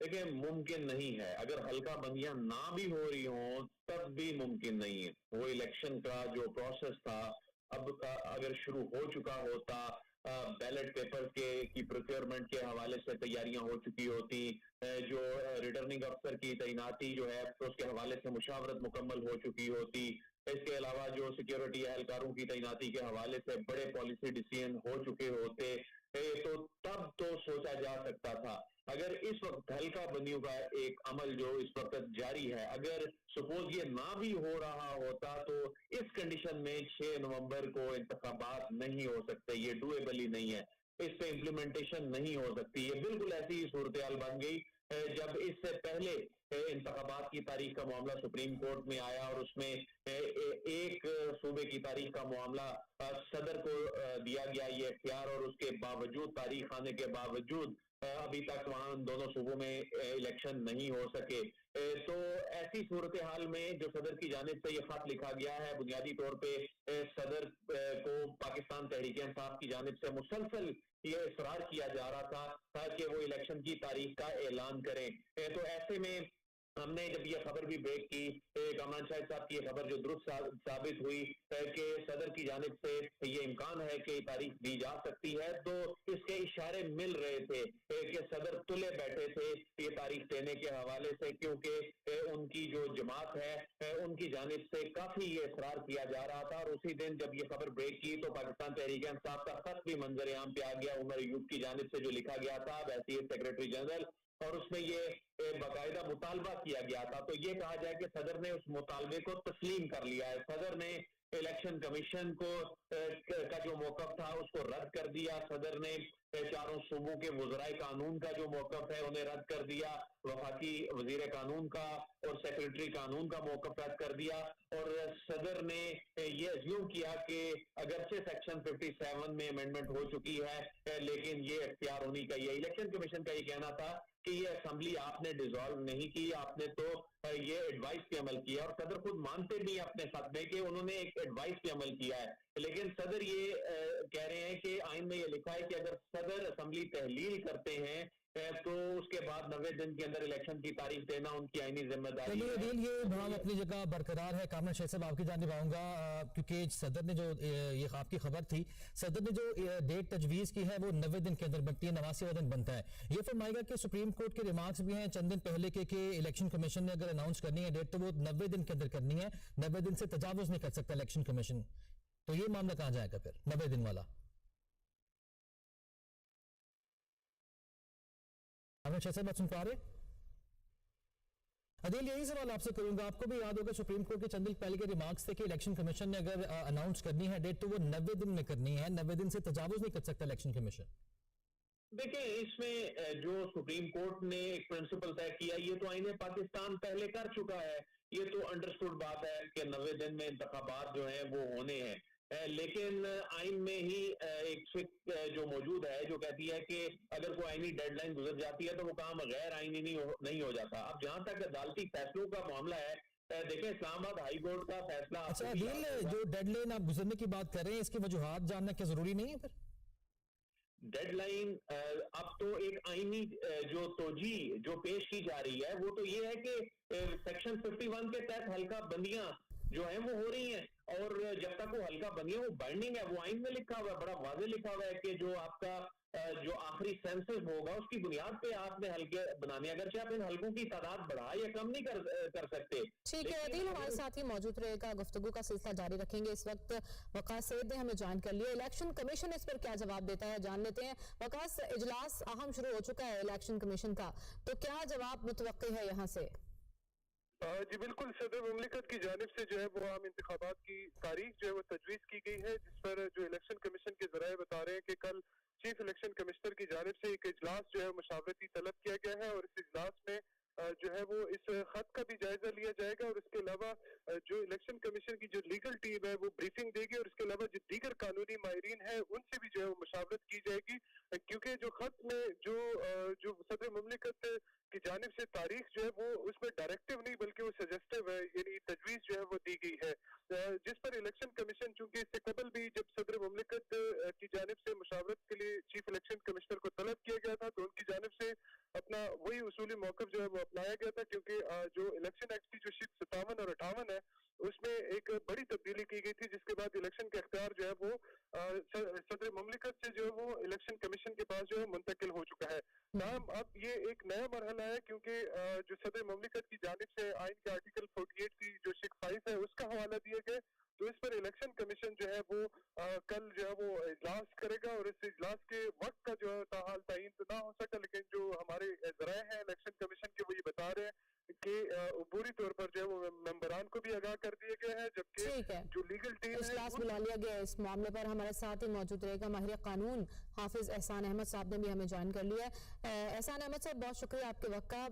دیکھیں ممکن نہیں ہے، اگر حلقہ بندیاں نہ بھی ہو رہی ہوں تب بھی ممکن نہیں ہے۔ وہ الیکشن کا جو پروسیس تھا اب اگر شروع ہو چکا ہوتا، بیلٹ پیپر کی پروکیورمنٹ کے حوالے سے تیاریاں ہو چکی ہوتی، جو ریٹرننگ افسر کی تعیناتی جو ہے اس کے حوالے سے مشاورت مکمل ہو چکی ہوتی، اس کے علاوہ جو سیکیورٹی اہلکاروں کی تعیناتی کے حوالے سے بڑے پالیسی ڈیسیژن ہو چکے ہوتے، تو تب تو سوچا جا سکتا تھا۔ اگر اس وقت حلقہ بندیوں کا ایک عمل جو اس وقت جاری ہے، اگر سپوز یہ نہ بھی ہو رہا ہوتا تو اس کنڈیشن میں 6 نومبر کو انتخابات نہیں ہو سکتے، یہ ڈویبل ہی نہیں ہے، اس پہ امپلیمنٹیشن نہیں ہو سکتی۔ یہ بالکل ایسی ہی صورتحال بن گئی جب اس سے پہلے انتخابات کی تاریخ کا معاملہ سپریم کورٹ میں آیا اور اس میں ایک صوبے کی تاریخ کا معاملہ صدر کو دیا گیا یہ اختیار، اور اس کے باوجود تاریخ آنے کے باوجود ابھی تک وہاں دونوں صوبوں میں الیکشن نہیں ہو سکے۔ تو ایسی صورتحال میں جو صدر کی جانب سے یہ خط لکھا گیا ہے، بنیادی طور پہ صدر کو پاکستان تحریک انصاف کی جانب سے مسلسل یہ اصرار کیا جا رہا تھا تاکہ وہ الیکشن کی تاریخ کا اعلان کریں۔ تو ایسے میں ہم نے جب یہ خبر بھی بریک کی، کامران شاہد صاحب کی یہ خبر جو درست ثابت ہوئی کہ صدر کی جانب سے یہ امکان ہے کہ تاریخ دی جا سکتی ہے، تو اس کے اشارے مل رہے تھے کہ صدر تلے بیٹھے تھے یہ تاریخ دینے کے حوالے سے، کیونکہ ان کی جو جماعت ہے ان کی جانب سے کافی یہ اصرار کیا جا رہا تھا۔ اور اسی دن جب یہ خبر بریک کی تو پاکستان تحریک انصاف کا خط بھی منظر عام پہ آ گیا، عمر ایوب کی جانب سے جو لکھا گیا تھا بحیثیت سیکرٹری جنرل، اور اس میں یہ باقاعدہ مطالبہ کیا گیا تھا۔ تو یہ کہا جائے کہ صدر نے اس مطالبے کو تسلیم کر لیا ہے، صدر نے الیکشن کمیشن کا جو موقف تھا اس کو رد کر دیا، صدر نے چاروں صوبوں کے وزرائے قانون کا جو موقف ہے انہیں رد کر دیا، وفاقی وزیر قانون کا اور سیکرٹری قانون کا موقف رد کر دیا، اور صدر نے یہ ازیوم کیا کہ اگرچہ سیکشن 57 میں امینڈمنٹ ہو چکی ہے لیکن یہ اختیار ہونی چاہیے۔ الیکشن کمیشن کا یہ کہنا تھا کہ یہ اسمبلی آپ نے ڈیزالو نہیں کی، آپ نے تو یہ ایڈوائس پہ عمل کیا، اور صدر خود مانتے بھی اپنے خط میں کہ انہوں نے ایک ایڈوائس پہ عمل کیا ہے، لیکن صدر یہ کہہ رہے ہیں کہ آئین میں یہ لکھا ہے کہ اگر صدر اسمبلی تحلیل کرتے ہیں تو اس کے بعد 90 دن کے اندر الیکشن کی تاریخ دینا ان کی آئینی ذمہ داری ہے۔ عدیل، یہ بھام اپنی جگہ برقرار ہے۔ کامران شاہد صاحب آپ کی جانب آؤں گا، کیونکہ صدر نے جو یہ خواب کی خبر تھی، صدر نے جو ڈیٹ تجویز کی ہے وہ 90 دن کے اندر بنتی ہے، 89واں دن بنتا ہے۔ یہ فرمائے گا کہ سپریم کورٹ کے ریمارکس بھی ہیں چند دن پہلے کہ الیکشن کمیشن نے اگر اناؤنس کرنی ہے ڈیٹ تو وہ 90 دن کے اندر کرنی ہے، 90 دن سے تجاوز نہیں کر سکتا الیکشن کمیشن۔ تو یہ معاملہ کہاں جائے گا پھر 90 دن والا؟ بات سن پا رہے عدیل؟ یہی سوال آپ سے کروں گا۔ آپ کو بھی یاد ہوگا سپریم کورٹ کے چند دن پہلے کے ریمارکس تھے کہ الیکشن کمیشن نے اگر اناؤنس کرنی ہے ڈیٹ تو وہ 90 دن میں کرنی ہے، 90 دن سے تجاوز نہیں کر سکتا الیکشن کمیشن۔ دیکھیں اس میں جو سپریم کورٹ نے ایک پرنسپل طے کیا یہ تو آئین پاکستان پہلے کر چکا ہے، یہ تو انڈرسٹوڈ بات ہے کہ 90 دن میں انتخابات جو ہیں وہ ہونے ہیں، لیکن آئین میں ہی ایک فک جو موجود ہے جو کہتی ہے کہ اگر کوئی آئینی ڈیڈ لائن گزر جاتی ہے تو وہ کام غیر آئینی نہیں ہو جاتا۔ اب جہاں تک عدالتی فیصلوں کا معاملہ ہے، دیکھیں اسلام آباد ہائی کورٹ کا فیصلہ۔ اچھا عدیل، جو ڈیڈ لائن آپ گزرنے کی بات کر رہے ہیں اس کی وجوہات جاننا کیا ضروری نہیں ہے پھر؟ ڈیڈ لائن اب تو ایک آئینی جو توجیہ جو پیش کی جا رہی ہے وہ تو یہ ہے کہ سیکشن 51 کے تحت حلقہ بندیاں جو ہیں وہ ہو رہی ہیں، اور جب تک وہ حلقہ بندیاں وہ بائنڈنگ ہے، وہ آئین میں لکھا ہوا ہے، بڑا واضح لکھا ہوا ہے کہ جو آپ کا جو آخری سینسس ہوگا اس کی بنیاد پہ آپ نے حلقے بنانے، اگرچہ آپ ان حلقوں کی تعداد بڑھا یا کم نہیں کر سکتے۔ ٹھیک ہے عدیل، ہمارے ساتھ ہی موجود رہے گا، گفتگو کا سلسلہ جاری رکھیں گے۔ اس وقت وقاص سید نے ہمیں جوائن کر لیا، الیکشن کمیشن اس پر کیا جواب دیتا ہے جان لیتے ہیں۔ وقاص، اجلاس اہم شروع ہو چکا ہے الیکشن کمیشن کا، تو کیا جواب متوقع ہے یہاں سے؟ جی بالکل، صدر مملکت کی جانب سے جو ہے وہ عام انتخابات کی تاریخ جو ہے وہ تجویز کی گئی ہے، جس پر جو الیکشن کمیشن کے ذرائع بتا رہے ہیں کہ کل چیف الیکشن کمشنر کی جانب سے ایک اجلاس جو ہے مشاورتی طلب کیا گیا ہے، اور اس اجلاس میں جو ہے وہ اس خط کا بھی جائزہ لیا جائے گا، اور اس کے علاوہ جو الیکشن کمیشن کی جو لیگل ٹیم ہے وہ بریفنگ دے گی، اور اس کے علاوہ جو دیگر قانونی ماہرین ہیں ان سے بھی جو ہے وہ مشاورت کی جائے گی، کیونکہ جو خط میں جو صدر مملکت کی جانب سے تاریخ جو ہے وہ اس میں ڈائریکٹو نہیں بلکہ وہ سجیسٹو ہے، یعنی تجویز جو ہے وہ دی گئی ہے، جس پر الیکشن کمیشن چونکہ اس سے قبل بھی جب صدر مملکت کی جانب سے مشاورت کے لیے چیف الیکشن کمشنر کو طلب کیا گیا تھا، تو ان کی جانب سے اپنا وہی اصولی موقف جو ہے وہ اپنایا گیا تھا، کیونکہ جو الیکشن ایکٹ کی جو شکل 57 اور 58 ہے اس میں ایک بڑی تبدیلی کی گئی تھی، جس کے بعد الیکشن کا اختیار جو ہے وہ صدر مملکت سے جو ہے وہ الیکشن کمیشن کے پاس جو ہے منتقل ہو چکا ہے۔ تاہم اب یہ ایک نیا مرحلہ ہے، کیونکہ جو صدر مملکت کی جانب سے آئین کے آرٹیکل 48 کی جو شق 5 ہے اس کا حوالہ دیا گیا، تو اس پر الیکشن کمیشن جو ہے وہ کل جو ہے وہ اجلاس کرے گا، اور اس اجلاس کے وقت کا جو ہے تاحال تعین تو نہ ہو سکا، لیکن جو ہمارے ذرائع ہیں الیکشن کمیشن کے وہ یہ بتا رہے ہیں کہ عبوری طور پر جو ہے وہ ممبران کو بھی آگاہ کر دیا گیا ہے، جبکہ جو لیگل ٹیم ہے اجلاس بلا لیا گیا ہے۔ اس معاملے پر ہمارے ساتھ ہی موجود رہے گا ماہر قانون حافظ احسان احمد صاحب نے بھی ہمیں جوائن کر لیا ہے۔ احسان احمد صاحب بہت شکریہ آپ کے وقت کا۔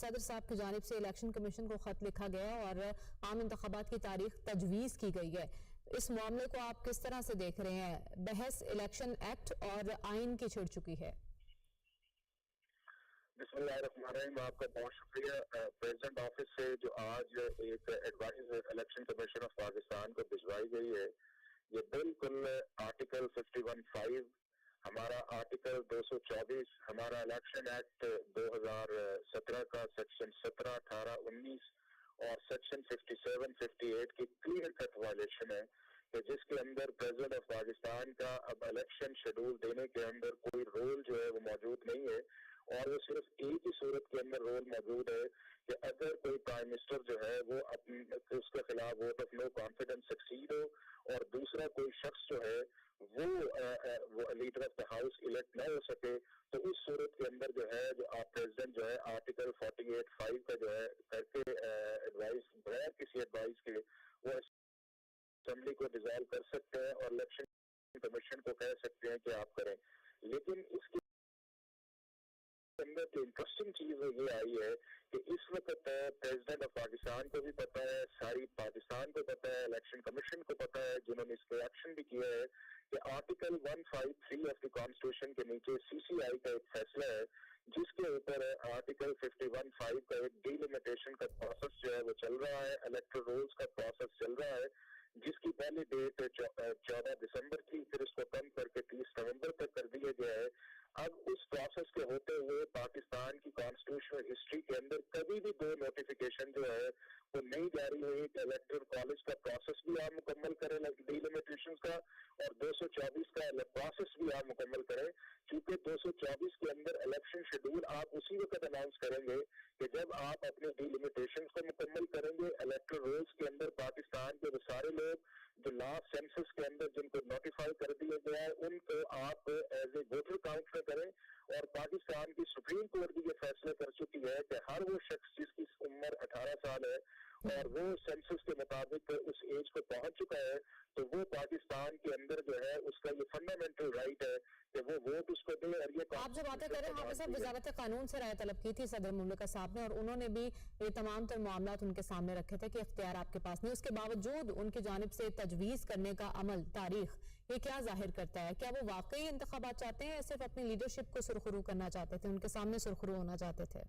صدر صاحب کی جانب سے الیکشن کمیشن کو خط لکھا گیا اور عام انتخابات کی تاریخ تجویز کی گئی ہے، اس معاملے کو آپ کس طرح سے دیکھ رہے ہیں؟ بحث الیکشن ایکٹ اور آئین کی چھڑ چکی ہے۔ بسم اللہ الرحمن الرحیم، آپ کا بہت شکریہ۔ پریزیڈنٹ آفس سے جو آج ایک advice Election Commission of Pakistan کو بھجوائی گئی ہے، یہ بالکل آرٹیکل 51(5) ہمارا آرٹیکل 224 ہمارا الیکشن ایکٹ 2017 کا سیکشن 17، 18، 19 اور سیکشن 57، 58 کی کلیئر کٹ وائلیشن ہے، کہ جس کے اندر پریزیڈنٹ آف پاکستان کا اب الیکشن شیڈول دینے کے اندر کوئی رول جو ہے وہ موجود نہیں ہے، اور وہ صرف ایک ہی صورت کے اندر رول موجود ہے کہ اگر کوئی پرائم منسٹر جو ہے وہ اس کے خلاف vote of no confidence succeed ہو، اور دوسرا کوئی شخص جو ہے وہ leader of the house elect نہ ہو سکے، تو اس صورت کے اندر جو ہے جو آپ پریزیڈنٹ جو ہے آرٹیکل 48(5) کا جو ہے کر کے ایڈوائز بغیر کسی ایڈوائز کے وہ اسمبلی کو ڈیزالو کر سکتے ہیں اور الیکشن کمیشن کو کہہ سکتے ہیں کہ آپ کریں۔ لیکن اس کے اندر جو انٹرسٹنگ چیز یہ آئی ہے کہ اس وقت پریزیڈنٹ آف پاکستان کو بھی پتا ہے، ساری پاکستان کو پتا ہے، الیکشن کمیشن کو پتا ہے، جنہوں نے اس پہ ایکشن بھی کیا ہے، کہ آرٹیکل 153 آف دی کانسٹیٹیوشن کے نیچے CCI کا ایک فیصلہ ہے، جس کے اوپر آرٹیکل 51(5) کا ایک ڈیلیمیٹیشن کا پروسیس جو ہے وہ چل رہا ہے، الیکٹرل رولز کا پروسیس چل رہا ہے، جس کی پہلی ڈیٹ 14 دسمبر تھی، پھر اس کو کم کر کے 30 نومبر تک کر دیا گیا ہے۔ اب اس پروسیس کے ہوتے ہوئے پاکستان کی کانسٹیٹیوشنل ہسٹری کے اندر کبھی بھی 2 نوٹیفیکیشن جو ہے وہ نہیں جاری ہوئی کہ الیکٹرل کالج کا پروسیس بھی آپ مکمل کریں ڈیلیمیٹیشن کا، اور 224 کا پروسیس بھی آپ مکمل کریں، کیونکہ 224 کے اندر الیکشن شیڈول آپ اسی وقت اناؤنس کریں گے کہ جب آپ اپنے ڈیلیمیٹیشن کو مکمل کریں گے۔ الیکٹرل رولز کے اندر پاکستان کے وہ سارے لوگ جو لاسٹ سینسس کے اندر جن کو نوٹیفائی کر دیا گیا ہے، ان کو آپ ایز اے ووٹر کاؤنٹ میں کریں، اور پاکستان کی سپریم کورٹ بھی یہ فیصلہ کر چکی ہے کہ ہر وہ شخص جس کی عمر 18 سال ہے اور وہ سینسس کے مطابق اس ایج کو پہنچ چکا ہے، تو وہ پاکستان کے اندر جو ہے اس کا یہ فنڈامنٹل رائٹ ہے کہ وہ ووٹ اس کو دے۔ اور یہ آپ جو باتیں کر رہے ہیں حافظ صاحب، وزارت قانون سے رائے طلب کی تھی صدر مملکت صاحب نے، اور انہوں نے بھی یہ تمام تر معاملات ان کے سامنے رکھے تھے کہ اختیار آپ کے پاس نہیں، اس کے باوجود ان کی جانب سے تجویز کرنے کا عمل تاریخ یہ کیا ظاہر کرتا ہے؟ کیا وہ واقعی انتخابات چاہتے ہیں یا صرف اپنی لیڈرشپ کو سرخرو کرنا چاہتے تھے، ان کے سامنے سرخرو ہونا چاہتے تھے؟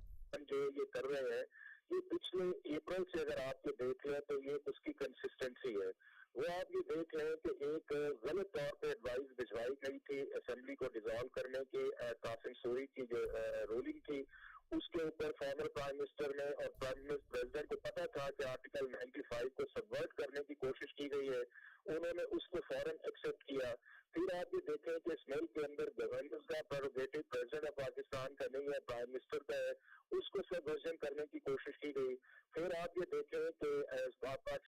جو یہ کر رہے ہیں یہ پچھلے اپریل سے اگر آپ یہ دیکھ لیں تو یہ اس کی کنسسٹنسی ہے۔ وہ آپ یہ دیکھ لیں کہ ایک غلط طور پہ ایڈوائز بھجوائی گئی تھی اسمبلی کو ڈیزالو کرنے کی، قاسم سوری کی جو رولنگ تھی، اس کے اوپر فارمر پرائم منسٹر نے اور پریزیڈنٹ کو پتا تھا کہ آرٹیکل 95 کو سبورٹ کرنے کی کوشش کی گئی ہے، انہوں نے اس کو فوراً ایکسیپٹ کیا۔ پھر آپ یہ دیکھیں کہ اس ملک کے اندر گورننس کا پریروگیٹو پریزیڈنٹ آف پاکستان کا نہیں ہے، پرائم منسٹر کا ہے، اس کو سبورجن کرنے کی کوشش کی گئی۔ پھر آپ یہ دیکھیں کہ